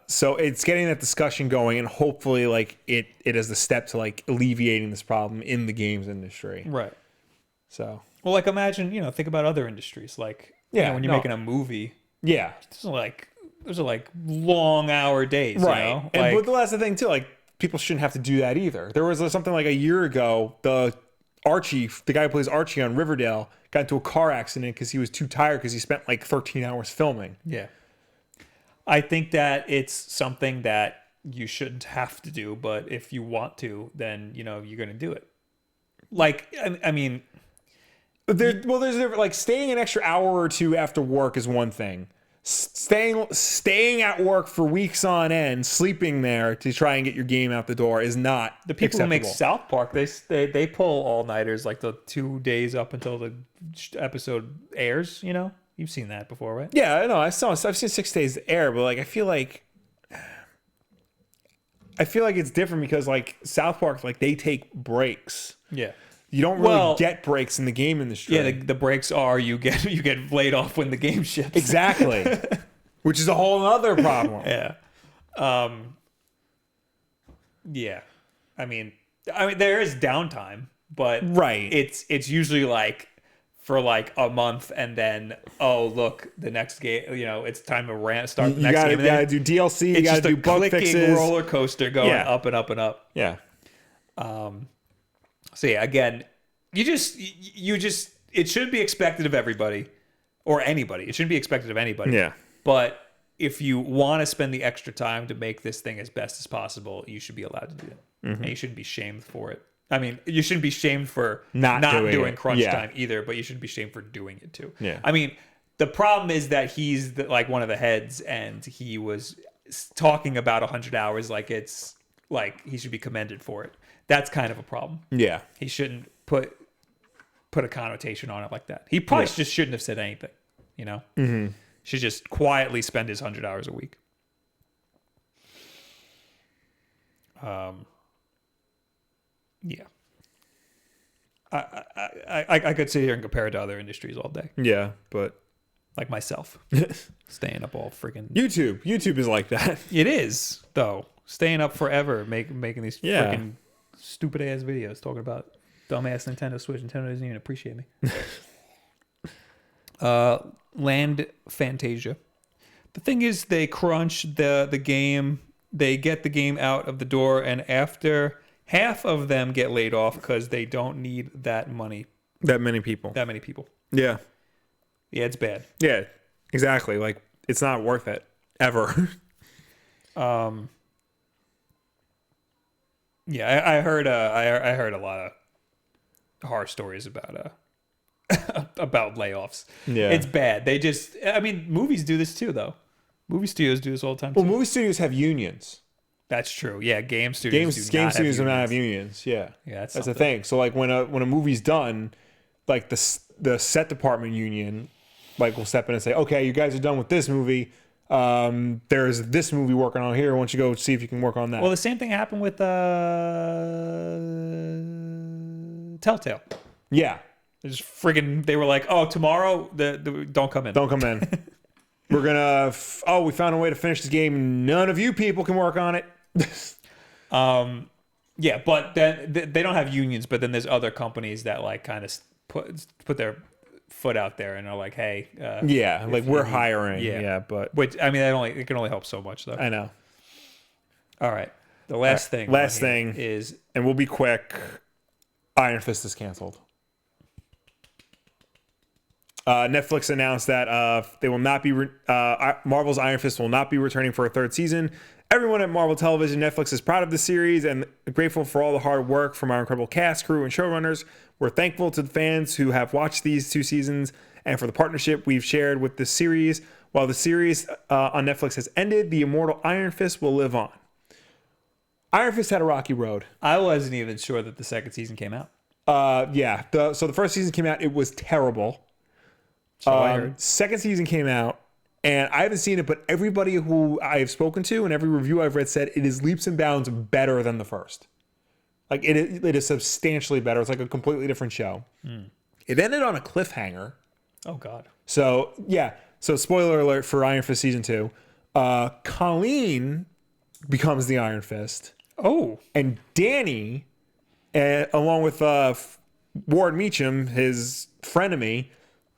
So it's getting that discussion going and hopefully, like, it is the step to, like, alleviating this problem in the games industry. Right. So... Well, like imagine, think about other industries. Like, when you're making a movie. Yeah. Those are like long hour days, right. But that's the thing too. Like, people shouldn't have to do that either. There was something like a year ago, the guy who plays Archie on Riverdale, got into a car accident because he was too tired because he spent like 13 hours filming. Yeah. I think that it's something that you shouldn't have to do, but if you want to, then, you're going to do it. Like, I mean... there's like staying an extra hour or two after work is one thing. Staying at work for weeks on end, sleeping there to try and get your game out the door is not the people acceptable. Who make South Park. They pull all nighters like the 2 days up until the episode airs. You've seen that before, right? Yeah, I know. I've seen 6 days to air, but like I feel like it's different because like South Park, like they take breaks. Yeah. You don't really get breaks in the game industry. Yeah, the breaks are you get laid off when the game ships. Exactly. Which is a whole other problem. Yeah. Yeah. I mean there is downtime, but it's usually like for like a month and then look, the next game, it's time to start the next game. You gotta do DLC, you gotta do bug fixes. It's just a roller coaster going up and up and up. Yeah. So yeah, again, you just it should be expected of everybody or anybody. It shouldn't be expected of anybody. Yeah. But if you want to spend the extra time to make this thing as best as possible, you should be allowed to do it. Mm-hmm. And you shouldn't be shamed for it. I mean, you shouldn't be shamed for not doing crunch time either, but you shouldn't be shamed for doing it too. Yeah. I mean, the problem is that he's like one of the heads and he was talking about 100 hours like it's like he should be commended for it. That's kind of a problem. Yeah. He shouldn't put a connotation on it like that. He probably just shouldn't have said anything, Mm-hmm. Should just quietly spend his 100 hours a week. Yeah. I could sit here and compare it to other industries all day. Yeah, but like myself, staying up all freaking YouTube is like that. It is though, staying up forever, making these freaking stupid ass videos talking about dumbass Nintendo Switch. Nintendo doesn't even appreciate me. Land Fantasia. The thing is, they crunch the game. They get the game out of the door, and after half of them get laid off because they don't need that money. That many people. Yeah. Yeah, it's bad. Yeah, exactly. Like, it's not worth it ever. Yeah, I heard a lot of horror stories about about layoffs. Yeah, it's bad. Movies do this too, though. Movie studios do this all the time too. Well, movie studios have unions. That's true. Yeah, game studios do not have unions. Yeah, that's the thing. So like when a movie's done, like the set department union, like will step in and say, okay, you guys are done with this movie. There's this movie working on here. Why don't you go see if you can work on that? Well, the same thing happened with Telltale. Yeah. Just friggin', they were like, oh, tomorrow, don't come in. Don't come in. We're gonna, we found a way to finish this game. None of you people can work on it. Yeah, but then they don't have unions, but then there's other companies that like kind of put their foot out there and are like, hey. Like we're hiring. Yeah, but. Which, I mean, it can only help so much, though. I know. All right. The last thing is, and we'll be quick, Iron Fist is canceled. Netflix announced that they will not be Marvel's Iron Fist will not be returning for a third season. Everyone at Marvel Television Netflix is proud of the series and grateful for all the hard work from our incredible cast, crew, and showrunners. We're thankful to the fans who have watched these 2 seasons and for the partnership we've shared with this series. While the series on Netflix has ended, the immortal Iron Fist will live on. Iron Fist had a rocky road. I wasn't even sure that the second season came out. So the first season came out. It was terrible. So I heard. Second season came out, and I haven't seen it, but everybody who I've spoken to and every review I've read said it is leaps and bounds better than the first. Like it is substantially better. It's like a completely different show. It ended on a cliffhanger. Oh God. So yeah. So spoiler alert for Iron Fist season 2. Colleen becomes the Iron Fist. Oh. And Danny, along with Ward Meacham, his frenemy,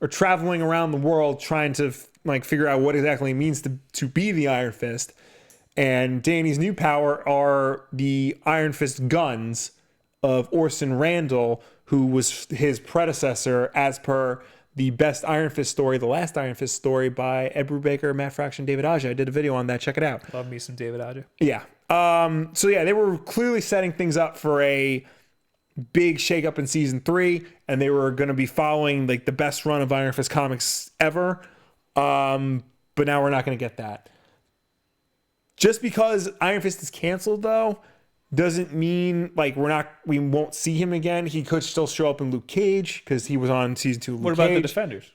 are traveling around the world trying to like figure out what exactly it means to be the Iron Fist. And Danny's new power are the Iron Fist guns of Orson Randall, who was his predecessor as per the best Iron Fist story, the last Iron Fist story by Ed Brubaker, Matt Fraction, David Aja. I did a video on that. Check it out. Love me some David Aja. Yeah. So yeah, they were clearly setting things up for a big shakeup in season 3, and they were going to be following like the best run of Iron Fist comics ever. But now we're not going to get that. Just because Iron Fist is canceled, though, doesn't mean like we won't see him again. He could still show up in Luke Cage because he was on season 2. What about the Defenders?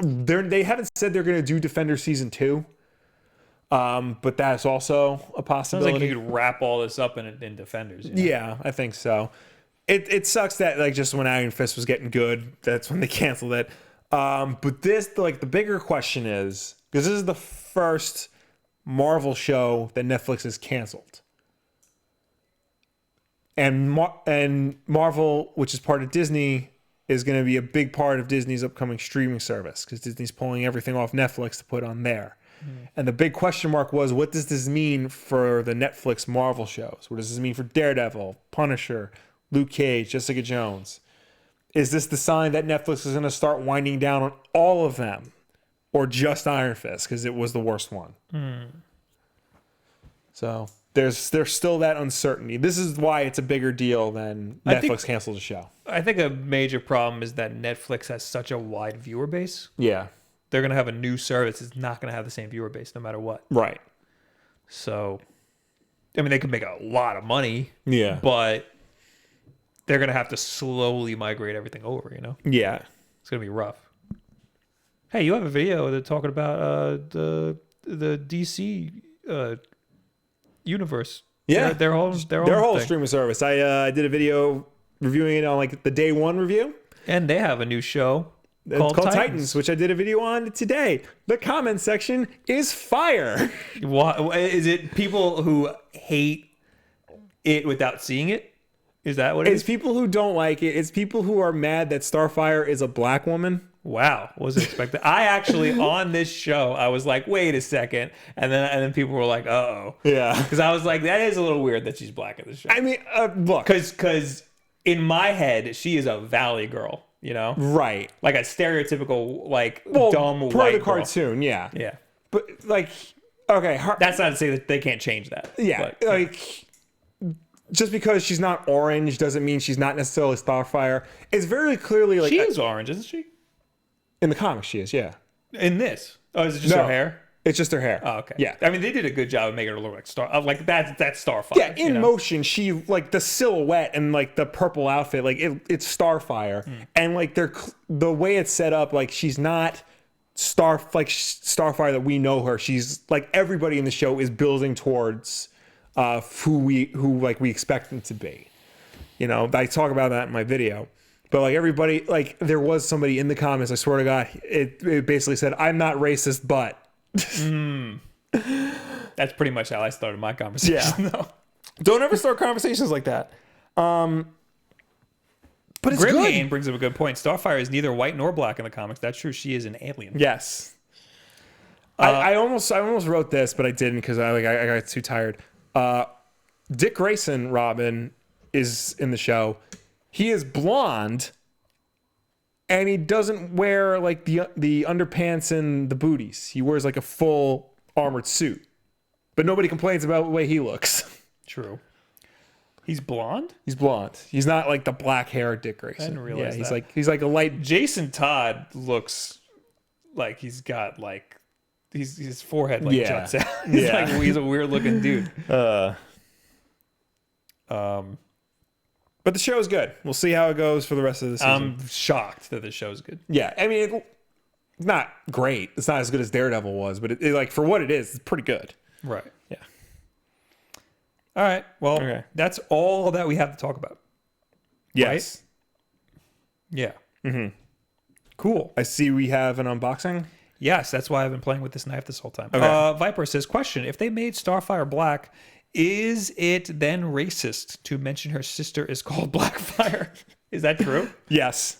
They haven't said they're going to do Defenders season 2. But that's also a possibility. Sounds like you could wrap all this up in Defenders. You know? Yeah, I think so. It sucks that like just when Iron Fist was getting good, that's when they canceled it. But this, like the bigger question is, because this is the first Marvel show that Netflix has canceled. And Marvel, which is part of Disney, is going to be a big part of Disney's upcoming streaming service because Disney's pulling everything off Netflix to put on there. And the big question mark was, what does this mean for the Netflix Marvel shows? What does this mean for Daredevil, Punisher, Luke Cage, Jessica Jones? Is this the sign that Netflix is going to start winding down on all of them? Or just Iron Fist, because it was the worst one? So there's still that uncertainty. This is why it's a bigger deal than Netflix canceled a show. I think a major problem is that Netflix has such a wide viewer base. Yeah. They're going to have a new service. It's not going to have the same viewer base no matter what. Right. So, I mean, they could make a lot of money. Yeah. But they're going to have to slowly migrate everything over, you know? Yeah. It's going to be rough. Hey, you have a video that's talking about the DC universe. Yeah. Their whole streaming service. I did a video reviewing it on like the day one review. And they have a new show Called Titans, which I did a video on today. The comment section is fire. What is it? People who hate it without seeing it? Is that what it is? It's people who don't like it. It's people who are mad that Starfire is a black woman. Wow, wasn't expecting. I actually on this show, I was like, wait a second, and then people were like, uh-oh, yeah, because I was like, that is a little weird that she's black in this show. I mean, look, because in my head, she is a Valley girl, you know, right? Like a stereotypical dumb white per the girl. cartoon, yeah, Yeah. But like, okay, That's not to say that they can't change that. Yeah, but, like. Just because she's not orange doesn't mean she's not necessarily Starfire. It's very clearly like she is orange, isn't she? In the comics, she is. Yeah. In this, is it just her hair? It's just her hair. Oh, okay. Yeah. I mean, they did a good job of making her look like like that's Starfire. Yeah. In motion, she like the silhouette and like the purple outfit, like it's Starfire, and like the way it's set up, like she's not Starfire that we know her. She's like everybody in the show is building towards. Who we expect them to be, you know. I talk about that in my video, but like everybody, like there was somebody in the comments. I swear to God, it basically said, "I'm not racist, but." That's pretty much how I started my conversation. Yeah. Don't ever start conversations like that. But it's good. Grimgane brings up a good point. Starfire is neither white nor black in the comics. That's true. She is an alien. Yes. I almost wrote this, but I didn't because I got too tired. Dick Grayson Robin is in the show. He is blonde, and he doesn't wear like the underpants and the booties. He wears like a full armored suit, but nobody complains about the way he looks. True. He's blonde? He's blonde. He's not like the black hair Dick Grayson. I didn't realize that. He's like a light. Jason Todd looks like he's got like his forehead juts out. He's a weird looking dude. But the show's good. We'll see how it goes for the rest of the season. I'm shocked that the show's good. Yeah, I mean, it's not great. It's not as good as Daredevil was, but it like for what it is, it's pretty good. Right. Yeah. All right. Well, that's all that we have to talk about. Yes. Right? Yeah. Mm-hmm. Cool. I see we have an unboxing. Yes, that's why I've been playing with this knife this whole time. Okay. Viper says, question, if they made Starfire black, is it then racist to mention her sister is called Blackfire? Is that true? Yes.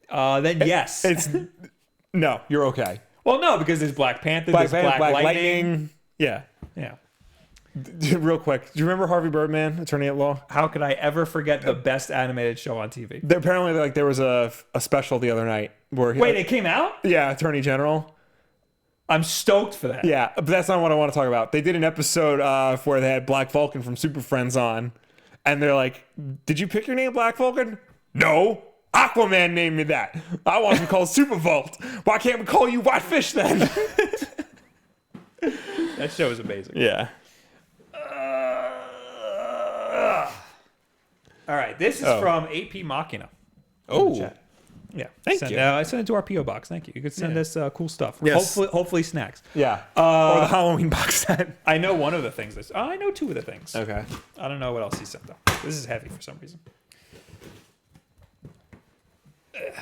Then yes. No, you're okay. Well, no, because there's Black Panther, there's Black Lightning. Yeah. Yeah. Real quick, do you remember Harvey Birdman, Attorney at Law? How could I ever forget the best animated show on TV? Apparently, like there was a special the other night where Wait, it came out? Yeah, Attorney General. I'm stoked for that. Yeah, but that's not what I want to talk about. They did an episode where they had Black Vulcan from Super Friends on, and they're like, "Did you pick your name Black Vulcan?" No, Aquaman named me that. I want to be called Super Vault. Why can't we call you Whitefish then? That show is amazing. Yeah. All right, this is from AP Machina. Oh. Yeah, Thank you. I sent it to our PO box. Thank you. You could send us cool stuff. Yes. Hopefully snacks. Yeah. Or the Halloween box set. I know one of the things. I know two of the things. Okay. I don't know what else he sent though. This is heavy for some reason.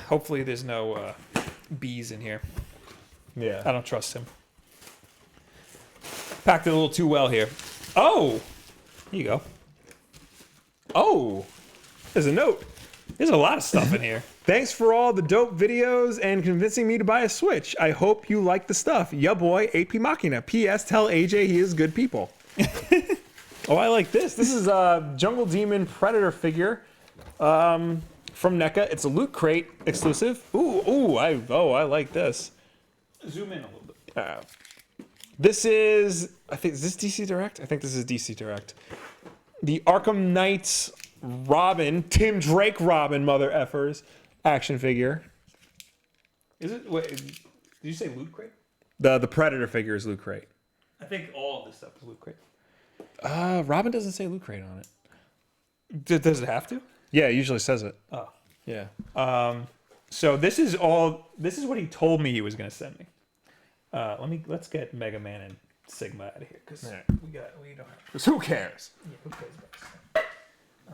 Hopefully there's no bees in here. Yeah. I don't trust him. Packed it a little too well here. Oh, here you go. Oh, there's a note. There's a lot of stuff in here. Thanks for all the dope videos and convincing me to buy a Switch. I hope you like the stuff. Ya boy, AP Machina. P.S. Tell AJ he is good people. Oh, I like this. This is a Jungle Demon Predator figure from NECA. It's a Loot Crate exclusive. I like this. Zoom in a little bit. This is, is this DC Direct? I think this is DC Direct. The Arkham Knights Robin, Tim Drake Robin, mother effers, action figure. Is it? Wait, did you say Loot Crate? The Predator figure is Loot Crate. I think all of this stuff is Loot Crate. Robin doesn't say Loot Crate on it. Does it have to? Yeah, it usually says it. Oh. Yeah. So this is what he told me he was going to send me. Let's get Mega Man and Sigma out of here because we don't have. Because who cares? Yeah, who cares about this?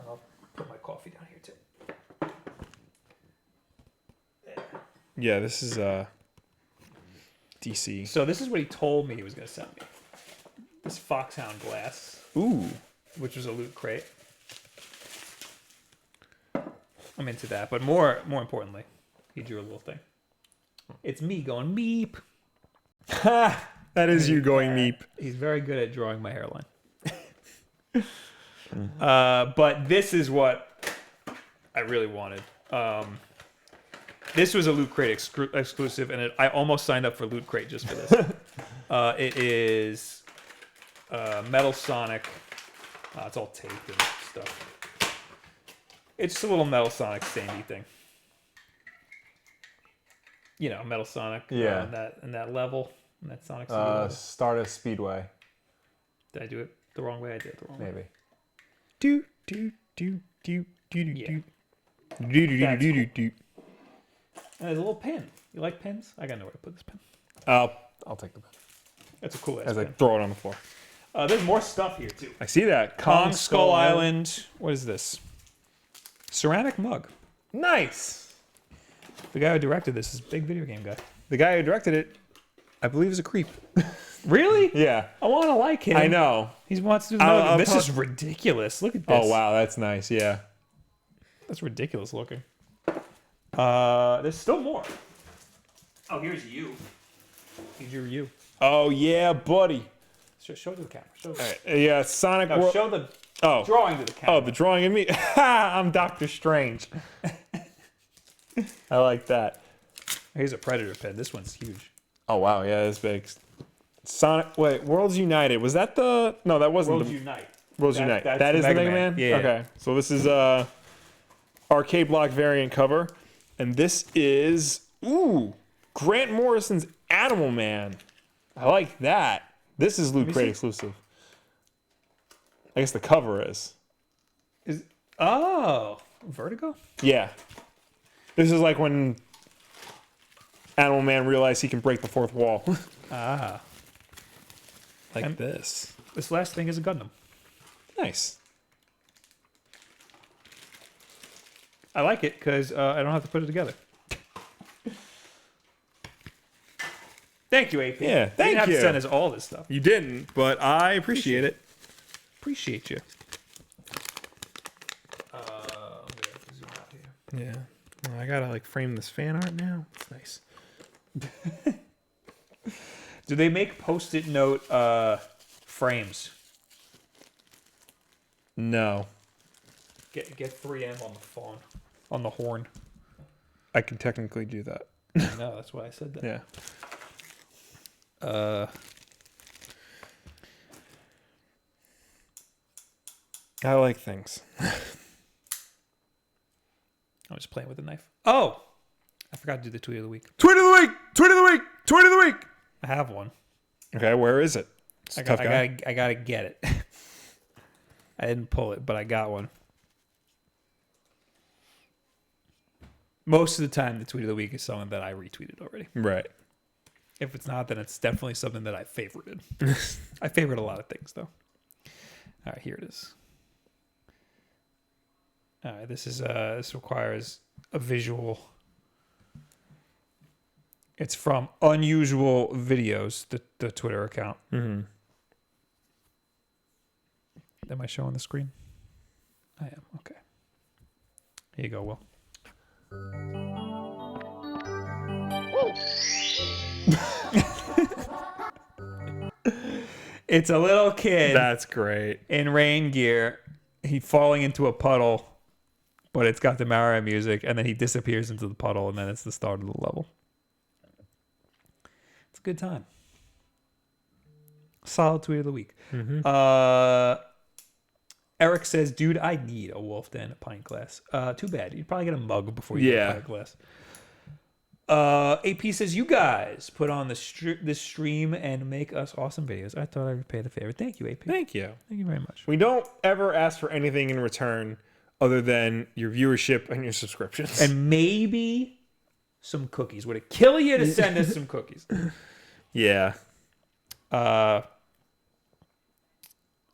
I'll put my coffee down here too. Yeah, this is DC. So this is what he told me he was going to send me. This Foxhound glass. Ooh. Which was a loot crate. I'm into that. But more importantly, he drew a little thing. It's me going meep. Ha! That is you going meep. He's very good at drawing my hairline. But this is what I really wanted. This was a Loot Crate exclusive, and I almost signed up for Loot Crate just for this. It is Metal Sonic. It's all taped and stuff. It's just a little Metal Sonic standy thing. You know, Metal Sonic. Yeah. In that level. In that Sonic CD level. Stardust Speedway. Did I do it the wrong way? I did it the wrong way. Maybe. Yeah. And there's a little pin. You like pins? I got nowhere to put this pin. I'll take the pin. That's a cool ass As I pin. throw it on the floor. There's more stuff here too. I see that. Kong Skull Island. What is this? Ceramic mug. Nice. The guy who directed this is a big video game guy. The guy who directed it, I believe, is a creep. Really? Yeah. I want to like him. I know. He wants to do the mug. This is ridiculous. Look at this. Oh, wow. That's nice. Yeah. That's ridiculous looking. There's still more. Oh, here's you. Here's your you. Oh, yeah, buddy. Show it to the camera. Show it. All right. Yeah, Sonic World. Show the Oh. drawing to the camera. Oh, the drawing of me. I'm Doctor Strange. I like that. Here's a Predator pin. This one's huge. Oh, wow. Yeah, that's big. Sonic. Wait, Worlds United. Was that the. No, that wasn't Worlds the. Unite. Worlds Unite. That's That is the Mega Man? Yeah. Okay. So this is arcade block variant cover. And this is. Ooh. Grant Morrison's Animal Man. I like that. This is Loot Crate exclusive. I guess the cover is. Vertigo? Yeah. This is like when Animal Man realized he can break the fourth wall. Like this. This last thing is a Gundam. Nice. I like it because I don't have to put it together. Thank you, AP. Yeah, You thank didn't have you. to send us all this stuff. You didn't, but I appreciate it. Appreciate you. I'm gonna have to zoom out here. Yeah. Well, I gotta like frame this fan art now. It's nice. Do they make Post-it note frames? No. Get 3M on the phone, on the horn. I can technically do that. No, that's why I said that. Yeah. I like things. I'm just playing with a knife. Oh, I forgot to do the tweet of the week. Tweet of the week! Tweet of the week! Tweet of the week! I have one. Okay, where is it? I gotta get it. I didn't pull it, but I got one. Most of the time, the tweet of the week is someone that I retweeted already. Right. If it's not, then it's definitely something that I favorited. I favorite a lot of things, though. All right, here it is. All right, this requires a visual. It's from Unusual Videos, the Twitter account. Mm-hmm. Am I showing the screen? I am. Okay. Here you go, Will. It's a little kid. That's great. In rain gear. He falling into a puddle, but it's got the Mario music, and then he disappears into the puddle, and then it's the start of the level. It's a good time. Solid tweet of the week. Mm-hmm. Eric says, dude, I need a Wulff Den pint glass. Too bad. You'd probably get a mug before you get a pint glass. AP says, you guys put on this stream and make us awesome videos. I thought I'd repay the favor. Thank you, AP. Thank you. Thank you very much. We don't ever ask for anything in return other than your viewership and your subscriptions. And maybe some cookies. Would it kill you to send us some cookies? Yeah.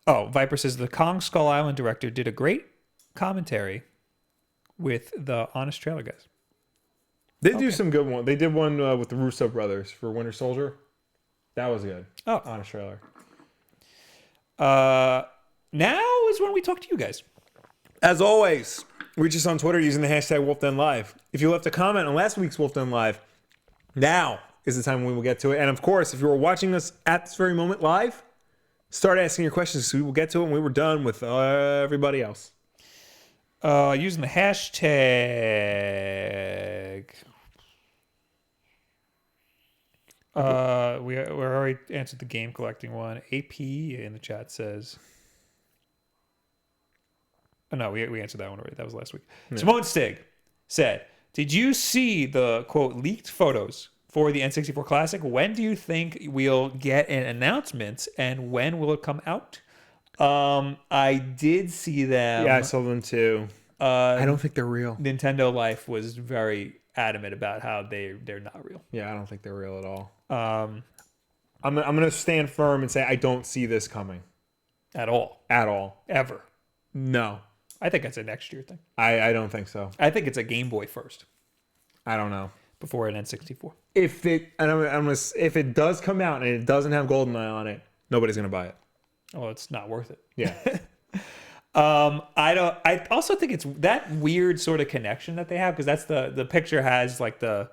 Viper says, the Kong Skull Island director did a great commentary with the Honest Trailer guys. They do some good one. They did one with the Russo brothers for Winter Soldier. That was good. Oh. Honest trailer. Now is when we talk to you guys. As always, reach us on Twitter using the hashtag Wulff Den Live. If you left a comment on last week's Wulff Den Live, now is the time when we will get to it. And of course, if you were watching us at this very moment live, start asking your questions so we will get to it when we were done with everybody else. Using the hashtag. We already answered the game collecting one. AP in the chat says. Oh, no, we answered that one already. That was last week. Yeah. Simone Stig said, "Did you see the quote leaked photos for the N64 Classic? When do you think we'll get an announcement, and when will it come out?" I did see them. Yeah, I saw them too. I don't think they're real. Nintendo Life was very adamant about how they're not real. Yeah, I don't think they're real at all. I'm gonna stand firm and say I don't see this coming at all. At all. Ever. No. I think it's a next year thing. I don't think so. I think it's a Game Boy first. I don't know. Before an N64. If it does come out and it doesn't have GoldenEye on it, nobody's gonna buy it. Oh, it's not worth it. Yeah. I also think it's that weird sort of connection that they have, because that's the picture has like the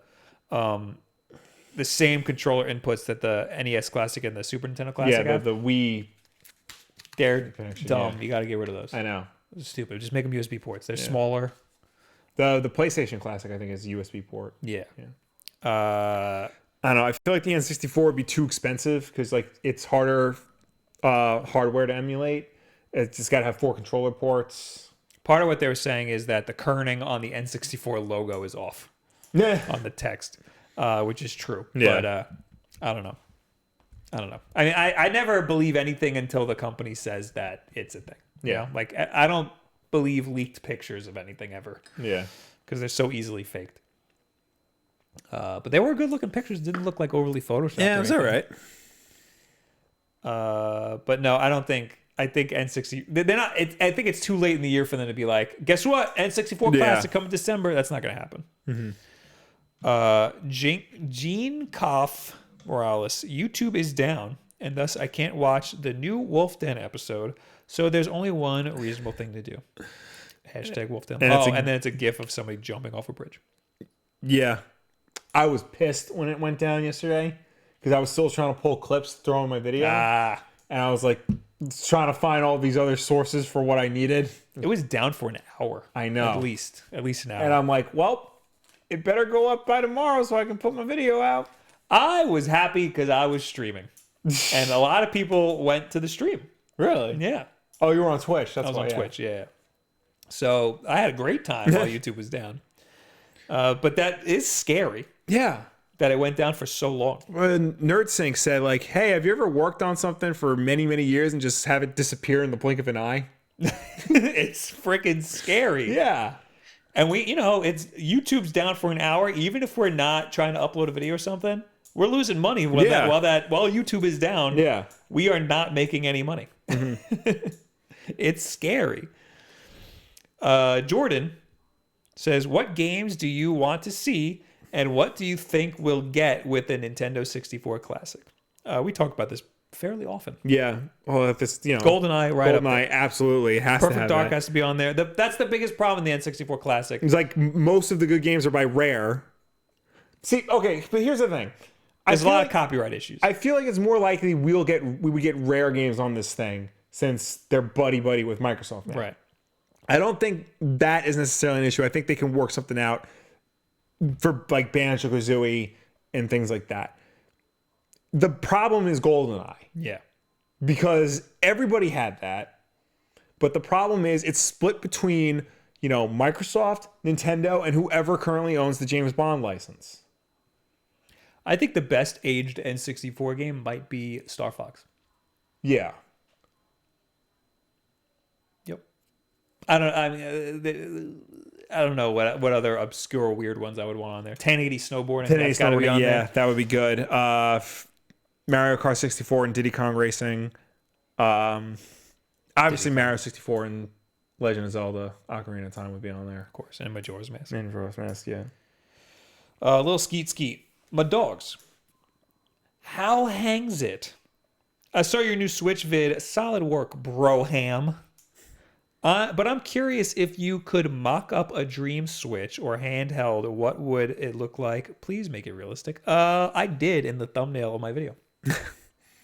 same controller inputs that the NES Classic and the Super Nintendo Classic have. The Wii. They're dumb. Yeah. You got to get rid of those. I know. It's stupid. Just make them USB ports. They're smaller. The PlayStation Classic, I think, is a USB port. Yeah. I don't know. I feel like the N64 would be too expensive because like it's harder hardware to emulate. It's just got to have 4 controller ports. Part of what they were saying is that the kerning on the N64 logo is off on the text, which is true. Yeah. But I don't know. I mean, I never believe anything until the company says that it's a thing. You know? Like, I don't believe leaked pictures of anything ever. Yeah. Because they're so easily faked. But they were good-looking pictures. Didn't look like overly photoshopped. Yeah, it was all right. But no, I don't think... I think N60... They're not... I think it's too late in the year for them to be like, guess what? N64 Classic come in December. That's not going to happen. Mm-hmm. Gene Koff Morales. YouTube is down, and thus I can't watch the new Wulff Den episode. So there's only one reasonable thing to do. Hashtag Wulff Den. And then it's a gif of somebody jumping off a bridge. Yeah. I was pissed when it went down yesterday because I was still trying to pull clips, throw in my video. And I was like trying to find all these other sources for what I needed. It was down for an hour. I know. At least an hour. And I'm like, well, it better go up by tomorrow so I can put my video out. I was happy because I was streaming. And a lot of people went to the stream. Really? Yeah. Oh, you were on Twitch. That's I was why, on Twitch, yeah. So I had a great time while YouTube was down. But that is scary. Yeah. That it went down for so long. Well, NerdSync said, like, hey, have you ever worked on something for many, many years and just have it disappear in the blink of an eye? It's freaking scary. Yeah. And it's YouTube's down for an hour. Even if we're not trying to upload a video or something, we're losing money while YouTube is down. Yeah. We are not making any money. Mm-hmm. It's scary. Jordan says, what games do you want to see and what do you think we'll get with the Nintendo 64 Classic? We talk about this fairly often. Yeah. Well, if it's, GoldenEye right up there. GoldenEye absolutely has Perfect to have Dark that. has to be on there. That's the biggest problem in the N64 Classic. It's like most of the good games are by Rare. See, okay, but here's the thing. There's a lot of copyright issues. I feel like it's more likely we would get Rare games on this thing since they're buddy with Microsoft now. Right. I don't think that is necessarily an issue. I think they can work something out for like Banjo-Kazooie and things like that. The problem is GoldenEye. Yeah. Because everybody had that. But the problem is it's split between, Microsoft, Nintendo, and whoever currently owns the James Bond license. I think the best aged N64 game might be Star Fox. Yeah. Yep. I don't know what other obscure weird ones I would want on there. 1080 snowboarding. That's got to be on there. That would be good. Mario Kart 64 and Diddy Kong Racing. Obviously Mario 64 and Legend of Zelda Ocarina of Time would be on there. Of course. And Majora's Mask. And Majora's Mask, yeah. Little skeet. My dogs. How hangs it? I saw your new Switch vid. Solid work, Broham. But I'm curious if you could mock up a Dream Switch or handheld, what would it look like? Please make it realistic. I did in the thumbnail of my video.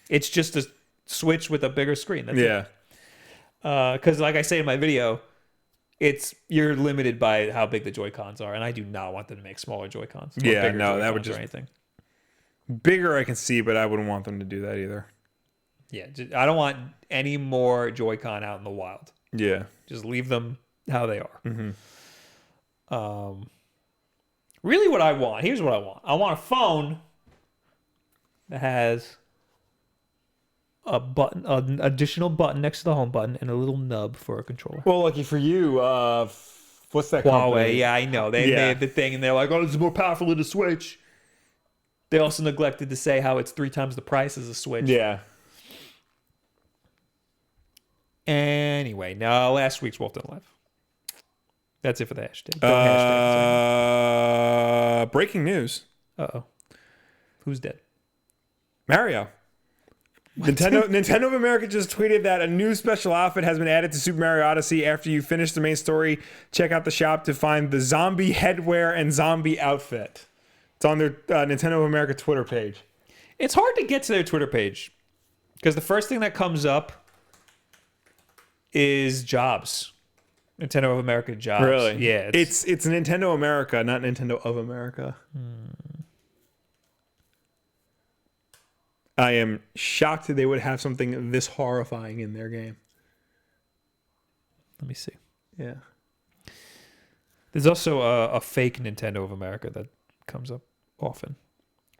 It's just a Switch with a bigger screen. That's it. Because like I say in my video, you're limited by how big the Joy-Cons are, and I do not want them to make smaller Joy-Cons. Yeah, no, that would just... anything. Bigger I can see, but I wouldn't want them to do that either. Yeah, I don't want any more Joy-Con out in the wild. Yeah. Just leave them how they are. Mm-hmm. Really what I want, here's what I want. I want a phone that has a button, an additional button next to the home button, and a little nub for a controller. Well, lucky for you, what's that Huawei, company? yeah, I know. They made the thing, and they're like, oh, this is more powerful than the Switch. They also neglected to say how it's 3 times the price as a Switch. Yeah. Anyway, no, last week's Wulff Den Live. That's it for the hashtag. Breaking news. Uh-oh. Who's dead? Mario. Nintendo of America just tweeted that a new special outfit has been added to Super Mario Odyssey. After you finish the main story, check out the shop to find the zombie headwear and zombie outfit. It's on their Nintendo of America Twitter page. It's hard to get to their Twitter page because the first thing that comes up is jobs. Nintendo of America jobs. Really? Yeah. It's Nintendo America, not Nintendo of America. I am shocked that they would have something this horrifying in their game. Let me see. Yeah. There's also a fake Nintendo of America that comes up often.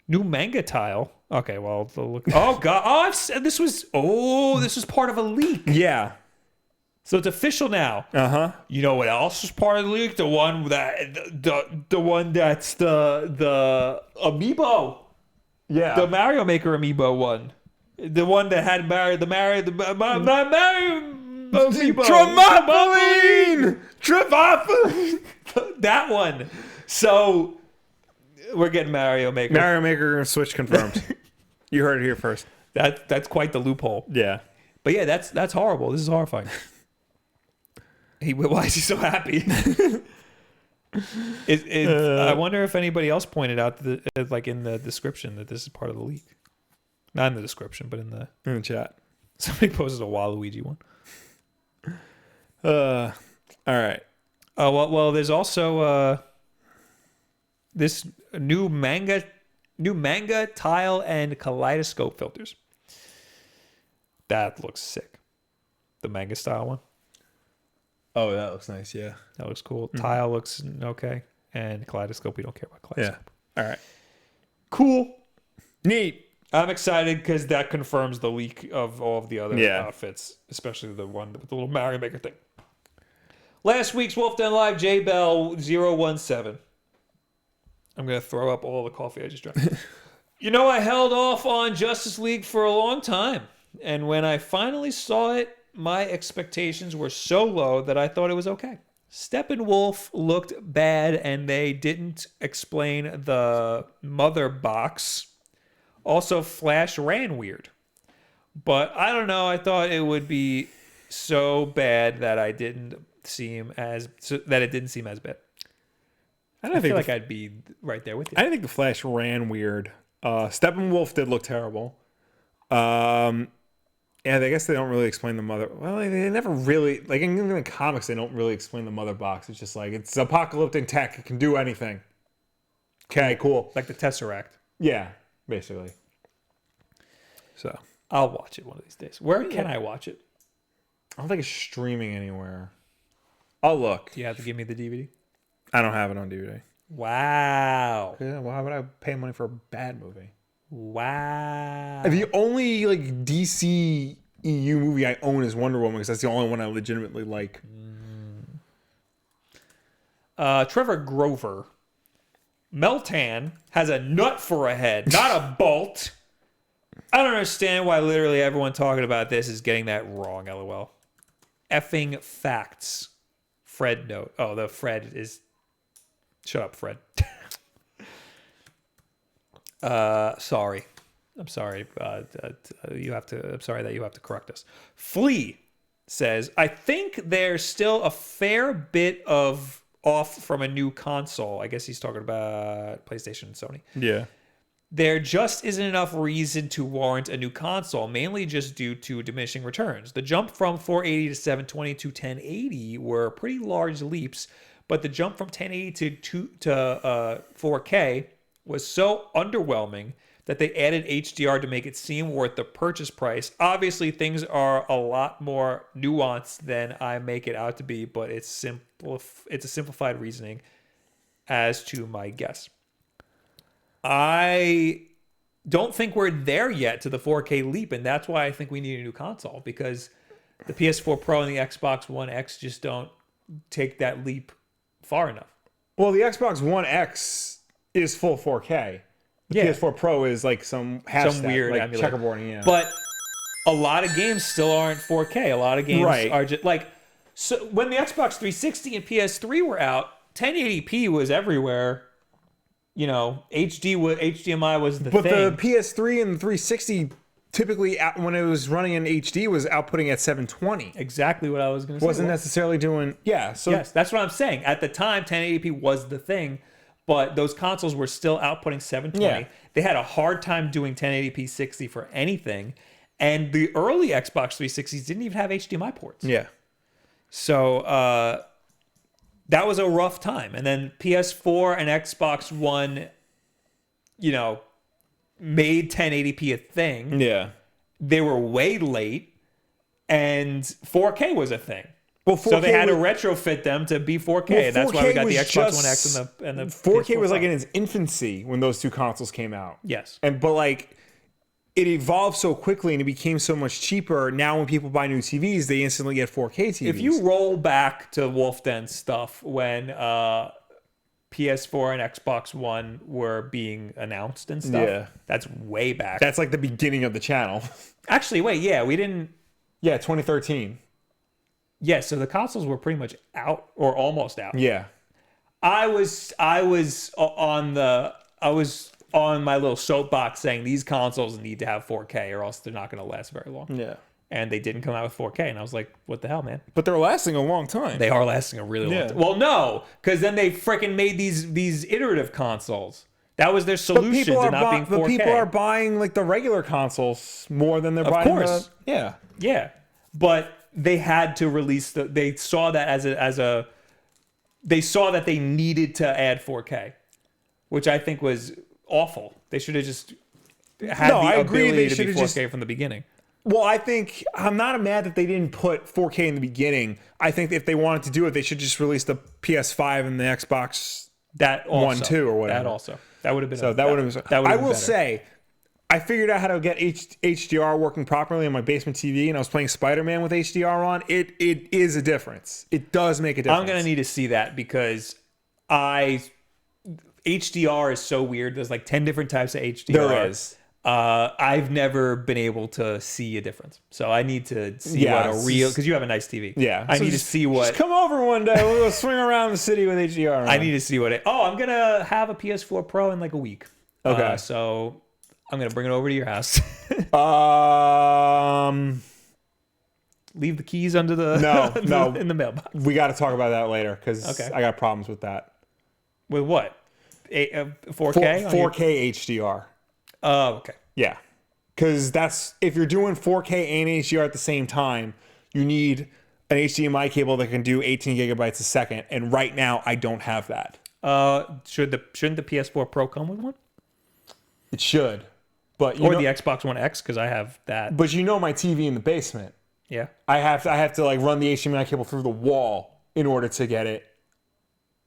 New manga tile. Okay, well, look. Oh god. Oh, this was part of a leak. Yeah. So it's official now. Uh-huh. You know what else is part of the leak? The one that's the amiibo. Yeah. The Mario Maker amiibo one. The one that had Mario amiibo. Tremopoline! That one. So we're getting Mario Maker. Mario Maker Switch confirmed. You heard it here first. That's quite the loophole. Yeah. But yeah, that's horrible. This is horrifying. Why is he so happy? I wonder if anybody else pointed out that, like in the description, that this is part of the leak. Not in the description, but in the chat. Somebody posted a Waluigi one. All right. Well, there's also this new manga tile and kaleidoscope filters. That looks sick. The manga style one. Oh, that looks nice. Yeah. That looks cool. Mm-hmm. Tile looks okay. And kaleidoscope, we don't care about kaleidoscope. Yeah. All right. Cool. Neat. I'm excited because that confirms the leak of all of the other outfits, especially the one with the little Mario Maker thing. Last week's Wulff Den Live, JBell017. I'm going to throw up all the coffee I just drank. I held off on Justice League for a long time. And when I finally saw it, my expectations were so low that I thought it was okay. Steppenwolf looked bad, and they didn't explain the mother box. Also, Flash ran weird. But I don't know. I thought it would be so bad that it didn't seem as bad. I feel like I'd be right there with you. I didn't think the Flash ran weird. Steppenwolf did look terrible. Yeah, I guess they don't really explain the mother. Well, they never really, like in the comics, they don't really explain the mother box. It's just like, it's apocalyptic tech. It can do anything. Okay, cool. Like the Tesseract. Yeah, basically. So I'll watch it one of these days. Where can I watch it? I don't think it's streaming anywhere. I'll look. You have to give me the DVD? I don't have it on DVD. Wow. Yeah, why would I pay money for a bad movie? Wow. The only like DC EU movie I own is Wonder Woman because that's the only one I legitimately like. Trevor Grover. Meltan has a nut for a head, not a bolt. I don't understand why literally everyone talking about this is getting that wrong, LOL. Effing facts. Fred note. Oh, the Fred is... Shut up, Fred. Sorry. I'm sorry. I'm sorry that you have to correct us. Flea says, I think there's still a fair bit of off from a new console. I guess he's talking about PlayStation and Sony. Yeah. There just isn't enough reason to warrant a new console, mainly just due to diminishing returns. The jump from 480 to 720 to 1080 were pretty large leaps, but the jump from 1080 to 4K was so underwhelming that they added HDR to make it seem worth the purchase price. Obviously, things are a lot more nuanced than I make it out to be, but it's a simplified reasoning as to my guess. I don't think we're there yet to the 4K leap, and that's why I think we need a new console, because the PS4 Pro and the Xbox One X just don't take that leap far enough. Well, the Xbox One X is full 4K. The PS4 Pro is like some weird like emulator. checkerboarding, yeah. But a lot of games still aren't 4K. A lot of games are just like, so when the Xbox 360 and PS3 were out, 1080p was everywhere. You know, HDMI was the thing. But the PS3 and the 360 typically, when it was running in HD, was outputting at 720. Exactly what I was going to say. Wasn't necessarily doing, So yes, that's what I'm saying. At the time, 1080p was the thing, but those consoles were still outputting 720. Yeah. They had a hard time doing 1080p 60 for anything, and the early Xbox 360s didn't even have HDMI ports. Yeah. So that was a rough time. And then PS4 and Xbox One, made 1080p a thing. Yeah. They were way late, and 4K was a thing. Well, so they had to retrofit them to be 4K. Well, that's why we got the Xbox just, One X and the 4K was like in its infancy when those two consoles came out. Yes. But like it evolved so quickly and it became so much cheaper. Now when people buy new TVs, they instantly get 4K TVs. If you roll back to Wulff Den stuff when PS4 and Xbox One were being announced and stuff, that's way back. That's like the beginning of the channel. Actually, wait, we didn't. Yeah, 2013. Yeah, so the consoles were pretty much out or almost out. Yeah. I was on my little soapbox saying these consoles need to have 4K or else they're not going to last very long. Yeah. And they didn't come out with 4K, and I was like, what the hell, man? But they're lasting a long time. They are lasting a really long time. Well, no, because then they freaking made these iterative consoles. That was their solution to not being 4K. But people are buying like the regular consoles more than they're buying course. Yeah. But they had to release they saw that they saw that they needed to add 4K, which I think was awful. They should have just had the ability to be 4K from the beginning. Well, I think I'm not mad that they didn't put 4K in the beginning. I think if they wanted to do it, they should just release the PS5 and the Xbox One, 2 or whatever. That also. That would have been. So that would have been. I will say, I figured out how to get HDR working properly on my basement TV, and I was playing Spider-Man with HDR on. It is a difference. It does make a difference. I'm gonna need to see that because HDR is so weird. There's like 10 different types of HDR. There is. I've never been able to see a difference, so I need to see what a real, because you have a nice TV. Yeah, I need to see what. Just come over one day. We'll go swing around the city with HDR on. I need to see what I'm gonna have a PS4 Pro in like a week. Okay, so I'm gonna bring it over to your house. Leave the keys under the no in the mailbox. We got to talk about that later because I got problems with that. With what? 4K? 4K HDR. Oh, okay. Yeah. Because if you're doing 4K and HDR at the same time, you need an HDMI cable that can do 18 gigabytes a second. And right now, I don't have that. Shouldn't the PS4 Pro come with one? It should. But the Xbox One X, because I have that. But my TV in the basement. Yeah. I have to like run the HDMI cable through the wall in order to get it.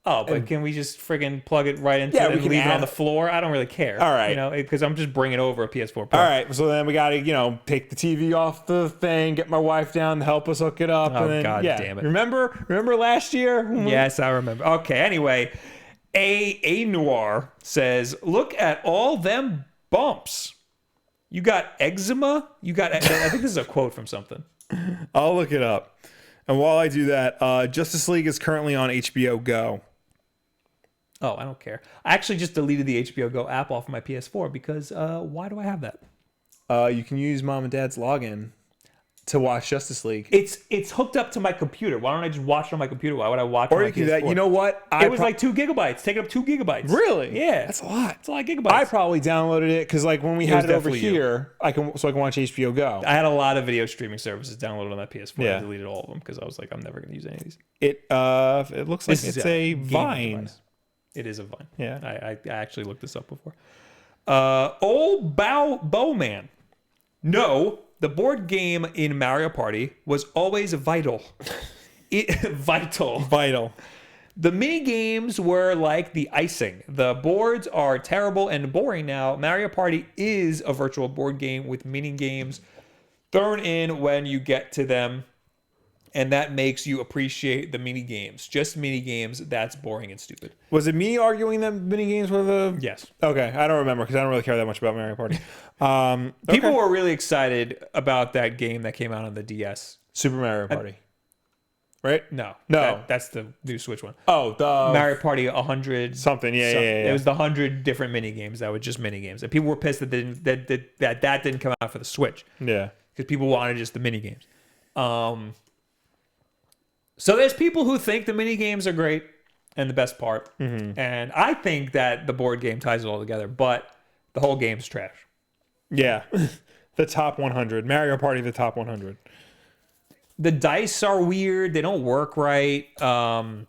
Oh, but can we just friggin' plug it right into it and leave it on the floor? I don't really care. All right. Because I'm just bringing over a PS4 Pro. All right. So then we got to, take the TV off the thing, get my wife down to help us hook it up. Oh, and then, God damn it. Remember last year? Yes, I remember. Okay, anyway. A Noir says, look at all them bumps. You got eczema? I think this is a quote from something. I'll look it up. And while I do that, Justice League is currently on HBO Go. Oh, I don't care. I actually just deleted the HBO Go app off of my PS4 because why do I have that? You can use mom and dad's login to watch Justice League. It's hooked up to my computer. Why don't I just watch it on my computer? Why would I watch it on my PS4? Or you can do that. You know what? It was like 2 gigabytes. Taking up 2 gigabytes. Really? Yeah. That's a lot. It's a lot of gigabytes. I probably downloaded it because like when we had it over here, I can watch HBO Go. I had a lot of video streaming services downloaded on that PS4. Yeah. I deleted all of them because I was like, I'm never going to use any of these. It looks like it's a Vine. Device. It is a Vine. Yeah. I actually looked this up before. Old Bowman. No, the board game in Mario Party was always vital. Vital. The mini games were like the icing. The boards are terrible and boring now. Mario Party is a virtual board game with mini games thrown in when you get to them. And that makes you appreciate the mini games. Just mini games, that's boring and stupid. Was it me arguing that mini games were the... Yes. Okay, I don't remember because I don't really care that much about Mario Party. People were really excited about that game that came out on the DS. Super Mario Party. Right? No. No. That's the new Switch one. Oh, the... Mario Party 100... Something, yeah. It was the 100 different mini games that were just mini games. And people were pissed that that didn't come out for the Switch. Yeah. Because people wanted just the mini games. So there's people who think the mini games are great and the best part. Mm-hmm. And I think that the board game ties it all together, but the whole game's trash. Yeah. The top 100. Mario Party, the top 100. The dice are weird. They don't work right. A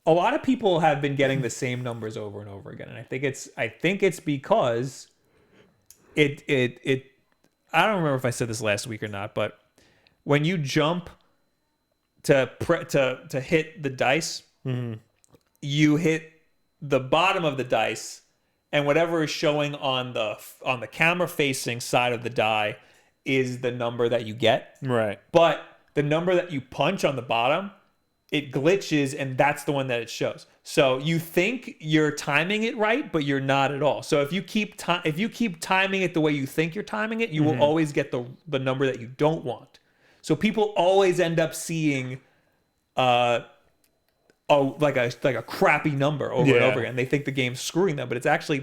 lot of people have been getting the same numbers over and over again. And I think it's because it I don't remember if I said this last week or not, but when you jump to hit the dice, mm-hmm. you hit the bottom of the dice, and whatever is showing on the camera facing side of the die is the number that you get. Right. But the number that you punch on the bottom, it glitches, and that's the one that it shows. So you think you're timing it right, but you're not at all. So if you keep timing it the way you think you're timing it, you mm-hmm. will always get the number that you don't want. So people always end up seeing like a crappy number over and over again. They think the game's screwing them, but it's actually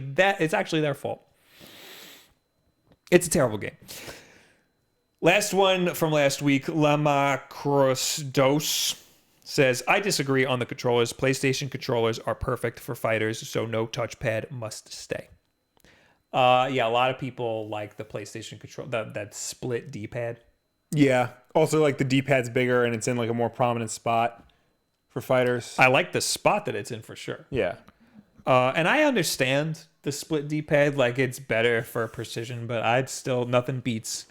their fault. It's a terrible game. Last one from last week, Lama Crosdos says, I disagree on the controllers. PlayStation controllers are perfect for fighters, so no touchpad must stay. A lot of people like the PlayStation control, that split D-pad. Yeah. Also, like the D-pad's bigger and it's in like a more prominent spot for fighters. I like the spot that it's in for sure. Yeah. And I understand the split D-pad, like it's better for precision, but nothing beats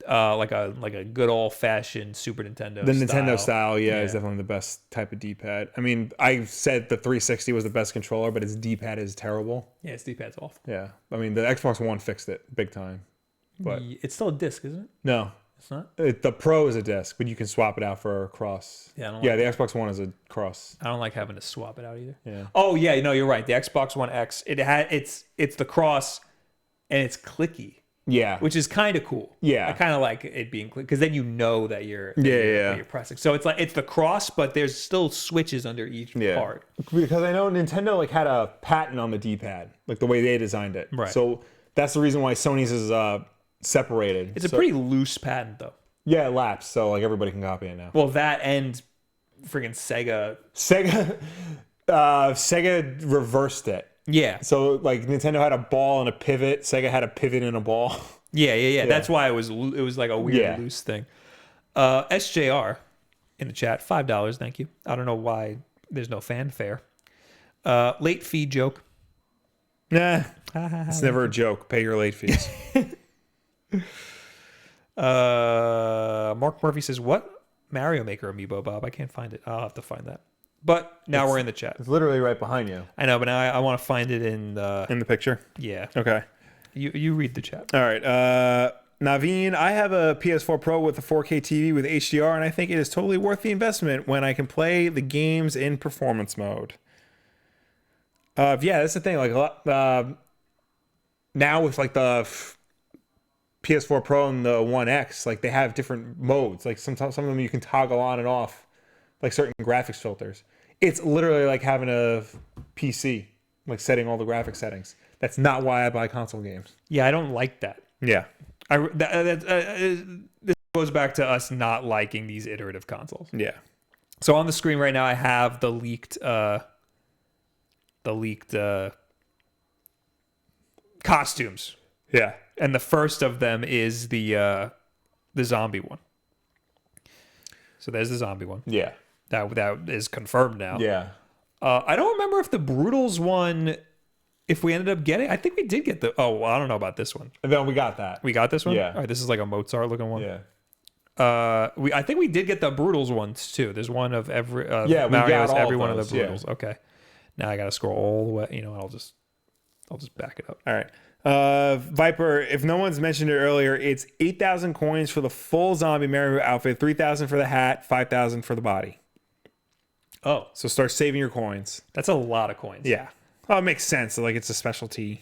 like a good old-fashioned Super Nintendo The Nintendo style, is definitely the best type of D-pad. I mean, I said the 360 was the best controller, but its D-pad is terrible. Yeah, its D-pad's awful. Yeah. I mean, the Xbox One fixed it big time. But it's still a disc, isn't it? No. It's not? The Pro is a disc, but you can swap it out for a cross. Yeah, the Xbox One is a cross. I don't like having to swap it out either. Yeah. Oh, yeah, no, you're right. The Xbox One X, it's the cross, and it's clicky. Yeah. Which is kind of cool. Yeah. I kind of like it being clicky, because then you know that you're pressing. So it's like it's the cross, but there's still switches under each part. Because I know Nintendo like had a patent on the D-pad, like the way they designed it. Right. So that's the reason why Sony's is separated. It's a pretty loose patent, though. Yeah, it lapsed, so like everybody can copy it now. Well, that and freaking Sega reversed it. Yeah. So like Nintendo had a ball and a pivot. Sega had a pivot and a ball. Yeah. That's why it was like a weird loose thing. SJR in the chat, $5. Thank you. I don't know why there's no fanfare. Late fee joke. Nah, it's never a joke. Pay your late fees. Mark Murphy says, what Mario Maker amiibo, Bob? I can't find it. I'll have to find that. But now we're in the chat. It's literally right behind you. I know, but now I want to find it in the picture. Yeah. Okay. You read the chat. All right. Naveen, I have a PS4 Pro with a 4K TV with HDR, and I think it is totally worth the investment when I can play the games in performance mode. That's the thing. Like now with like the PS4 Pro and the One X, like they have different modes. Like some of them you can toggle on and off like certain graphics filters. It's literally like having a PC, like setting all the graphic settings. That's not why I buy console games. Yeah, I don't like that. Yeah. This goes back to us not liking these iterative consoles. Yeah. So on the screen right now, I have the leaked costumes. Yeah. And the first of them is the zombie one. So there's the zombie one. Yeah. That is confirmed now. Yeah. I don't remember if the Brutals one, if we ended up getting. I think we did get the. Oh, well, I don't know about this one. And then we got that. We got this one. Yeah. All right, this is like a Mozart looking one. Yeah. I think we did get the Brutals ones too. There's one of every. Yeah, we Mario's got all every of one of those, the Brutals. yeah. Okay. Now I got to scroll all the way. You know, I'll just back it up. All right. Viper, if no one's mentioned it earlier, it's 8,000 coins for the full zombie Mario outfit, 3,000 for the hat, 5,000 for the body. Oh, So start saving your coins. that's a lot of coins. Yeah. Oh, it makes sense. Like it's a specialty.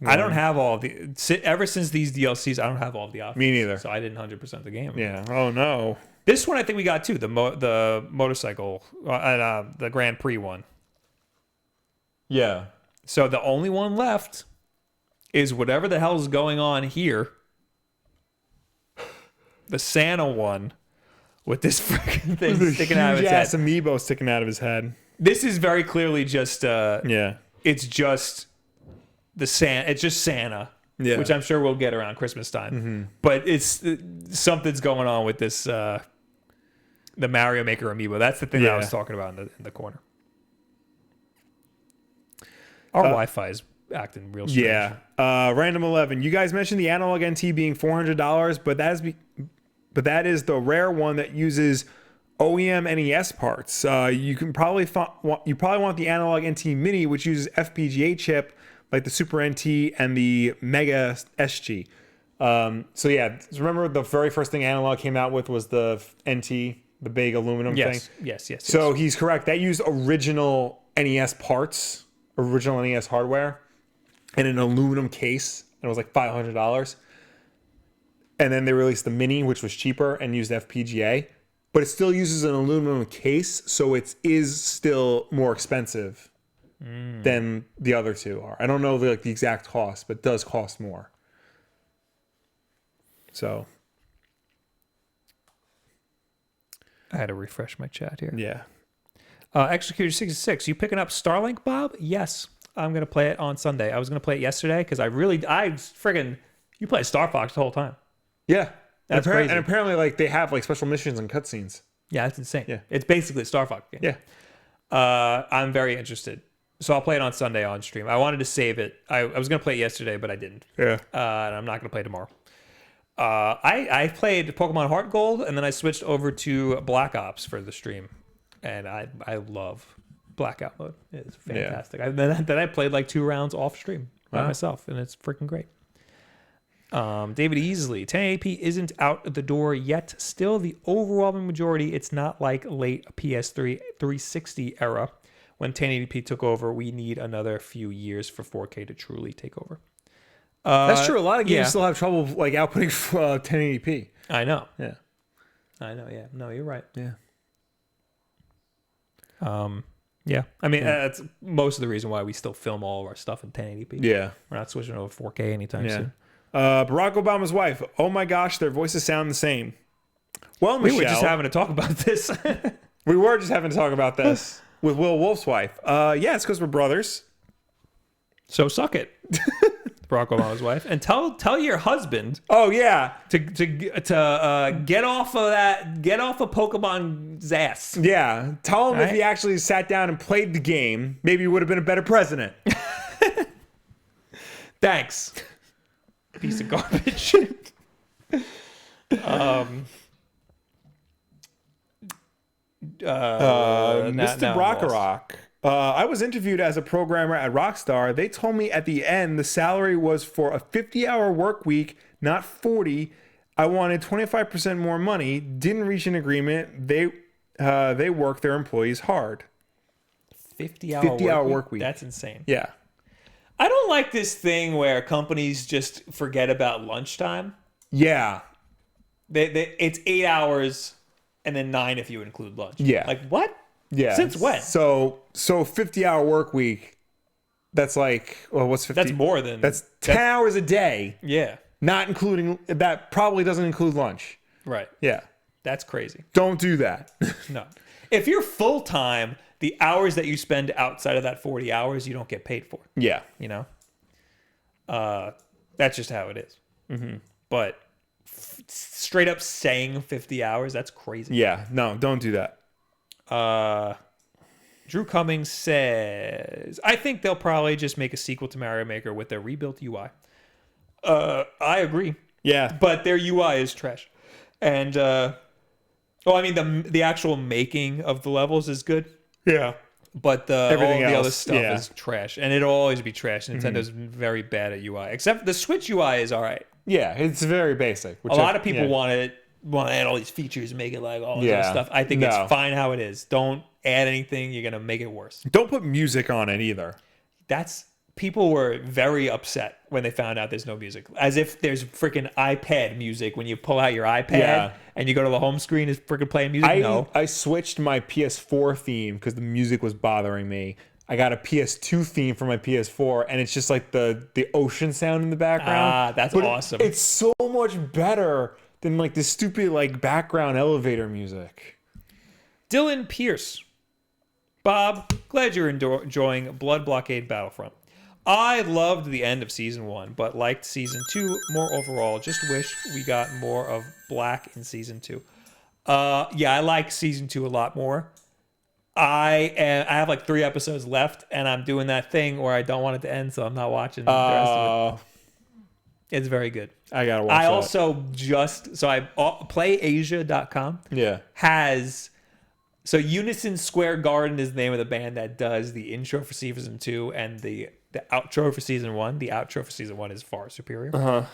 I don't have all the. Ever since these DLCs, I don't have all the options. Me neither. So I didn't 100% the game. Yeah. Oh no. This one I think we got too. The motorcycle, the Grand Prix one. Yeah. So the only one left is whatever the hell's going on here. The Santa one with this freaking thing sticking out of its head. Amiibo sticking out of his head. This is very clearly just Yeah. it's just it's just Santa. Yeah. Which I'm sure we'll get around Christmas time. But it's something's going on with this the Mario Maker amiibo. That's the thing that I was talking about in the corner. Our Wi-Fi is acting real strange. Yeah. Random 11. You guys mentioned the Analog NT being $400, but that is the rare one that uses OEM NES parts. You probably want the Analog NT Mini, which uses FPGA chip like the Super NT and the Mega SG. So yeah, remember the very first thing Analog came out with was the NT, the big aluminum thing. Yes. So he's correct. That used original NES parts, original NES hardware, in an aluminum case. And it was like $500. And then they released the Mini, which was cheaper and used FPGA. But it still uses an aluminum case, so it is still more expensive than the other two are. I don't know the exact cost, but it does cost more. So I had to refresh my chat here. yeah. Executor 66, you picking up Starlink, Bob? Yes. I'm going to play it on Sunday. I was going to play it yesterday because you play Star Fox the whole time. Yeah. That's crazy. And apparently like they have like special missions and cutscenes. Yeah, that's insane. Yeah. It's basically a Star Fox game. Yeah. I'm very interested. So I'll play it on Sunday on stream. I wanted to save it. I was going to play it yesterday, but I didn't. Yeah. And I'm not going to play tomorrow. I played Pokemon Heart Gold, and then I switched over to Black Ops for the stream. And I love Blackout mode. It's fantastic. Yeah. Then I played like 2 rounds off stream by myself, and it's freaking great. David Easley, 1080p isn't out the door yet. Still, the overwhelming majority, it's not like late PS3 360 era when 1080p took over. We need another few years for 4K to truly take over. That's true. A lot of games still have trouble like outputting 1080p. I know. Yeah. I know. Yeah. No, you're right. Yeah. Yeah. I mean, that's most of the reason why we still film all of our stuff in 1080p. Yeah. We're not switching over 4K anytime soon. Barack Obama's wife. Oh my gosh, their voices sound the same. Well, Michelle, We were just having to talk about this. we were just having to talk about this with Will Wolf's wife. Yeah, it's because we're brothers. So suck it, Barack Obama's wife, and tell your husband. Oh yeah, to get off of that, get off of Pokemon's ass. Yeah, tell him if he actually sat down and played the game, maybe he would have been a better president. Thanks. Piece of garbage. Mr. Brockarock. I was interviewed as a programmer at Rockstar. They told me at the end the salary was for a 50-hour work week, not 40. I wanted 25% more money. Didn't reach an agreement. They work their employees hard. 50-hour work week. That's insane. Yeah. I don't like this thing where companies just forget about lunchtime. Yeah. It's 8 hours and then 9 if you include lunch. Yeah. Like what? Yeah. Since when? So 50-hour work week. That's like, well, what's 50? That's more than... That's 10 hours a day. Yeah. Not including, that probably doesn't include lunch. Right. Yeah. That's crazy. Don't do that. No. If you're full-time, the hours that you spend outside of that 40 hours, you don't get paid for. Yeah. You know? That's just how it is. Mm-hmm. But straight up saying 50 hours, that's crazy. Yeah. No, don't do that. Drew Cummings says, I think they'll probably just make a sequel to Mario Maker with their rebuilt UI. I agree. Yeah. But their UI is trash. And, well, I mean, the actual making of the levels is good. Yeah. But Everything all the else, other stuff is trash. And it'll always be trash. Nintendo's very bad at UI. Except the Switch UI is all right. Yeah, it's very basic. A lot of people want to add all these features and make it like all this other stuff. I think it's fine how it is. Don't add anything. You're going to make it worse. Don't put music on it either. People were very upset when they found out there's no music. As if there's freaking iPad music when you pull out your iPad and you go to the home screen is freaking playing music. I switched my PS4 theme because the music was bothering me. I got a PS2 theme for my PS4, and it's just like the ocean sound in the background. That's awesome. It's so much better than like the stupid like background elevator music. Dylan Pierce. Bob, glad you're enjoying Blood Blockade Battlefront. I loved the end of Season 1, but liked Season 2 more overall. Just wish we got more of Black in Season 2. Yeah, I like Season 2 a lot more. I have like 3 episodes left, and I'm doing that thing where I don't want it to end, so I'm not watching the rest of it. It's very good. I gotta watch that. Also PlayAsia.com has... So Unison Square Garden is the name of the band that does the intro for Season 2 and the outro for Season 1. The outro for Season 1 is far superior.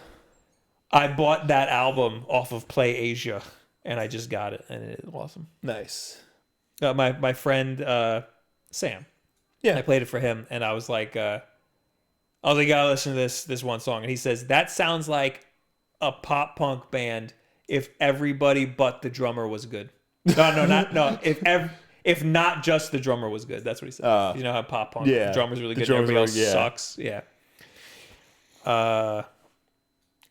I bought that album off of PlayAsia, and I just got it, and it is awesome. Nice. My friend Sam. Yeah. I played it for him, and I was like, you gotta listen to this one song. And he says, that sounds like a pop punk band if everybody but the drummer was good. No. If not just the drummer was good. That's what he said. You know how pop punk, the drummer's really good, everybody else sucks. Yeah.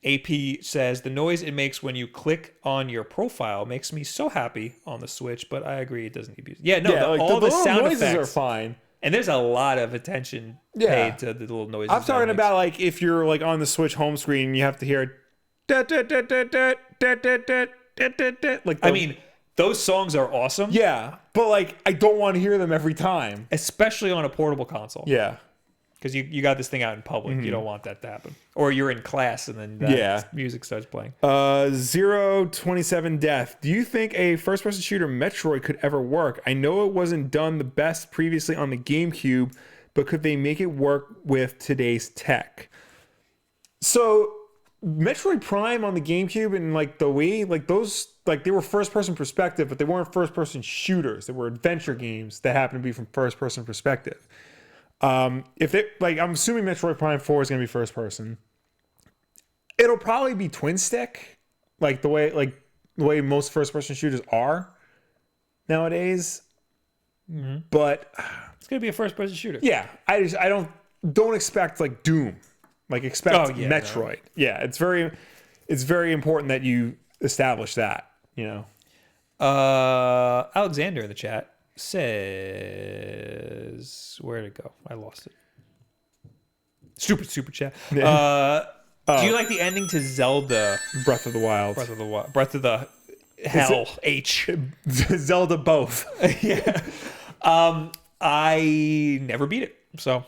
AP says, the noise it makes when you click on your profile makes me so happy on the Switch, but I agree it doesn't need music. Yeah, no, all the sound noises effects are fine. And there's a lot of attention paid to the little noises. I'm talking about like if you're like on the Switch home screen, you have to hear like I mean, those songs are awesome. Yeah, but like I don't want to hear them every time, especially on a portable console. Yeah. Because you got this thing out in public. You don't want that to happen. Or you're in class and then music starts playing. 027 Death. Do you think a first-person shooter Metroid could ever work? I know it wasn't done the best previously on the GameCube, but could they make it work with today's tech? So, Metroid Prime on the GameCube and like the Wii, like those, like they were first-person perspective, but they weren't first-person shooters. They were adventure games that happened to be from first-person perspective. If it like, I'm assuming Metroid Prime 4 is gonna be first person. It'll probably be twin stick, like the way most first person shooters are nowadays. But it's gonna be a first person shooter. Yeah, I don't expect like Doom, like expect Metroid. No. Yeah, it's very important that you establish that. You know, Alexander in the chat says, where'd it go? I lost it. Stupid super chat. Do you like the ending to Zelda Breath of the Wild? Breath of the Hell H. Zelda both. Yeah. I never beat it. So,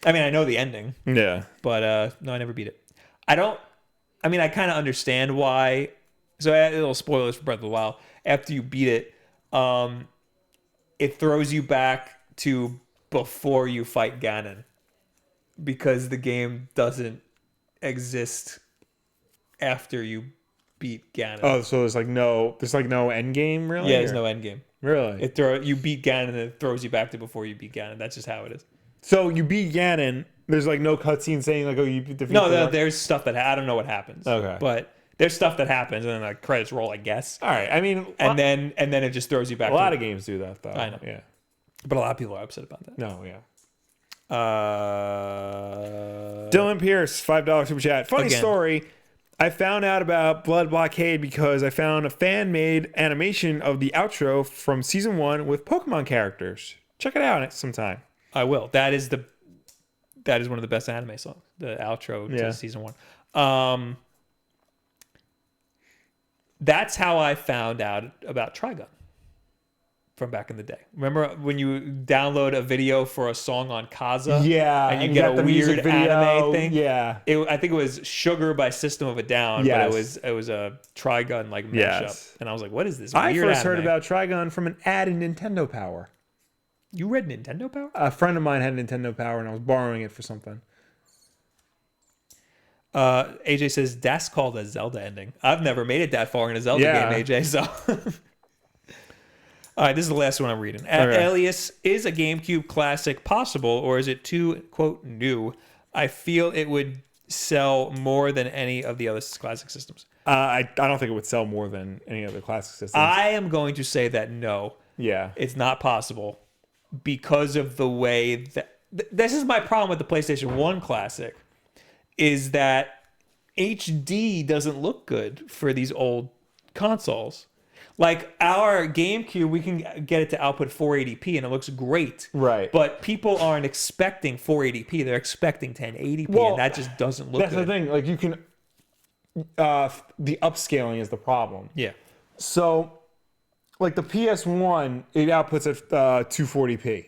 I mean, I know the ending. Yeah. But no, I never beat it. I kind of understand why. So, a little spoilers for Breath of the Wild. After you beat it, it throws you back to before you fight Ganon, because the game doesn't exist after you beat Ganon. Oh, so there's no end game, really? Yeah, there's no end game. Really? You beat Ganon and it throws you back to before you beat Ganon. That's just how it is. So you beat Ganon. There's like no cutscene saying like, oh, you beat the. No, there's stuff that I don't know what happens. Okay. But There's stuff that happens and then the credits roll, I guess. All right. I mean, And then it just throws you back. A lot of games do that, though. I know. Yeah. But a lot of people are upset about that. No, yeah. Dylan Pierce, $5 super chat. Funny story. I found out about Blood Blockade because I found a fan-made animation of the outro from season 1 with Pokemon characters. Check it out sometime. I will. That is one of the best anime songs. The outro to season 1. That's how I found out about Trigun from back in the day. Remember when you download a video for a song on Kaza? Yeah. And you get a weird anime thing? Yeah. I think it was Sugar by System of a Down, but it was a Trigun like mashup. And I was like, what is this weird I first heard anime? about Trigun from an ad in Nintendo Power. You read Nintendo Power? A friend of mine had Nintendo Power and I was borrowing it for something. AJ says, that's called a Zelda ending. I've never made it that far in a Zelda game, AJ, so... All right, this is the last one I'm reading. Alias, is a GameCube classic possible, or is it too, quote, new? I feel it would sell more than any of the other classic systems. I don't think it would sell more than any other classic systems. I am going to say that no. Yeah. It's not possible because of the way that... This is my problem with the PlayStation 1 Classic, is that HD doesn't look good for these old consoles. Like our GameCube, we can get it to output 480p and it looks great. Right. But people aren't expecting 480p. They're expecting 1080p and that just doesn't look good. That's the thing. Like you can... the upscaling is the problem. Yeah. So, like the PS1, it outputs at 240p.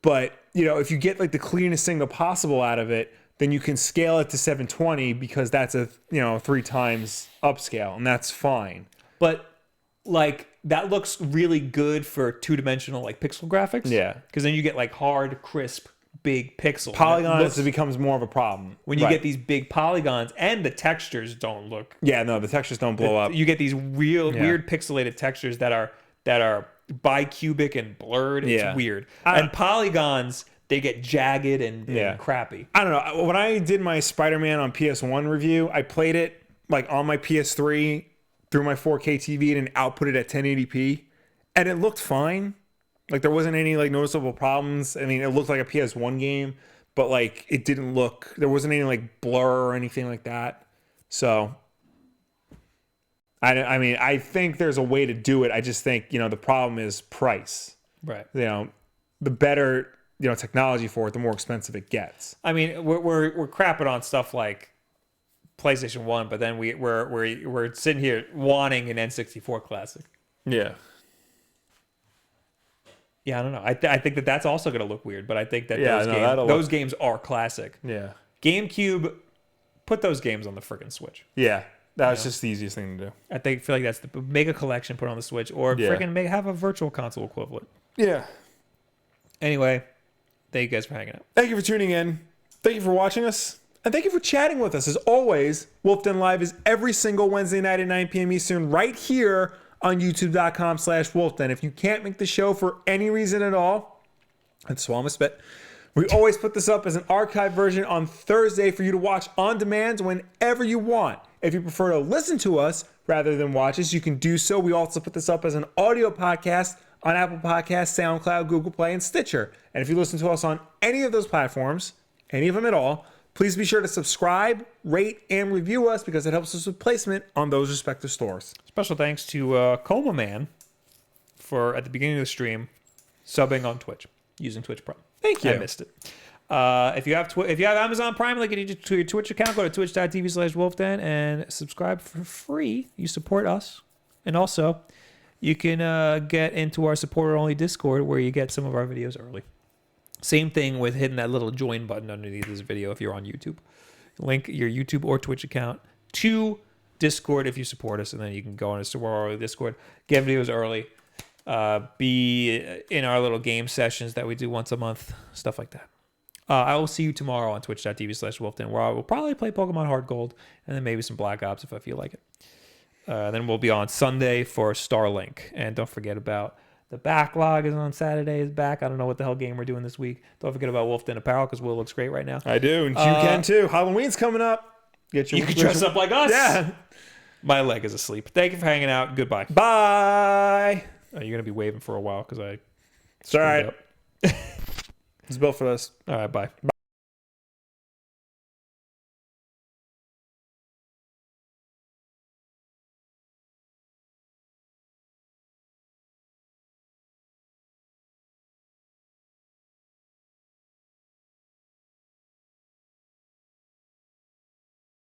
But, if you get like the cleanest signal possible out of it, then you can scale it to 720 because that's a, 3 times upscale and that's fine. But... like that looks really good for 2-dimensional like pixel graphics. Yeah. Because then you get like hard, crisp, big pixels. Polygons, it becomes more of a problem. When you get these big polygons and the textures don't look. Yeah, no, the textures don't blow up. You get these weird pixelated textures that are bicubic and blurred. It's weird. And polygons, they get jagged and crappy. I don't know. When I did my Spider-Man on PS1 review, I played it like on my PS3 through my 4K TV and output it at 1080p, and it looked fine. Like there wasn't any like noticeable problems. I mean, it looked like a PS1 game, but like it didn't look. There wasn't any like blur or anything like that. So, I mean, I think there's a way to do it. I just think the problem is price. Right. The better technology for it, the more expensive it gets. I mean, we're crapping on stuff like PlayStation 1, but then we're sitting here wanting an N64 classic. Yeah. Yeah, I don't know. I think that's also going to look weird, but I think that those games are classic. Yeah. GameCube, put those games on the friggin' Switch. Yeah. That's just the easiest thing to do. I feel like that's the make a collection, put on the Switch, or friggin' have a virtual console equivalent. Yeah. Anyway, thank you guys for hanging out. Thank you for tuning in. Thank you for watching us. And thank you for chatting with us. As always, Wulff Den Live is every single Wednesday night at 9 p.m. Eastern right here on youtube.com/WulffDen. If you can't make the show for any reason at all, and swallow my spit, we always put this up as an archive version on Thursday for you to watch on demand whenever you want. If you prefer to listen to us rather than watch us, you can do so. We also put this up as an audio podcast on Apple Podcasts, SoundCloud, Google Play, and Stitcher. And if you listen to us on any of those platforms, any of them at all, please be sure to subscribe, rate, and review us because it helps us with placement on those respective stores. Special thanks to Coma Man for, at the beginning of the stream, subbing on Twitch using Twitch Prime. Thank you. I missed it. If you have Amazon Prime, link it to your Twitch account. Go to twitch.tv/WulffDen and subscribe for free. You support us. And also, you can get into our supporter-only Discord where you get some of our videos early. Same thing with hitting that little join button underneath this video if you're on YouTube. Link your YouTube or Twitch account to Discord if you support us, and then you can go on our Discord, get videos early, be in our little game sessions that we do once a month, stuff like that. I will see you tomorrow on twitch.tv/WulffDen, where I will probably play Pokemon Heart Gold, and then maybe some Black Ops if I feel like it. Then we'll be on Sunday for Starlink, and don't forget about the backlog is on Saturday, is back. I don't know what the hell game we're doing this week. Don't forget about Wulff Den apparel because Will looks great right now. I do, and you can too. Halloween's coming up. You can dress up like us. Yeah. My leg is asleep. Thank you for hanging out. Goodbye. Bye. You're going to be waving for a while because I... It's all right. It's built for this. All right, bye.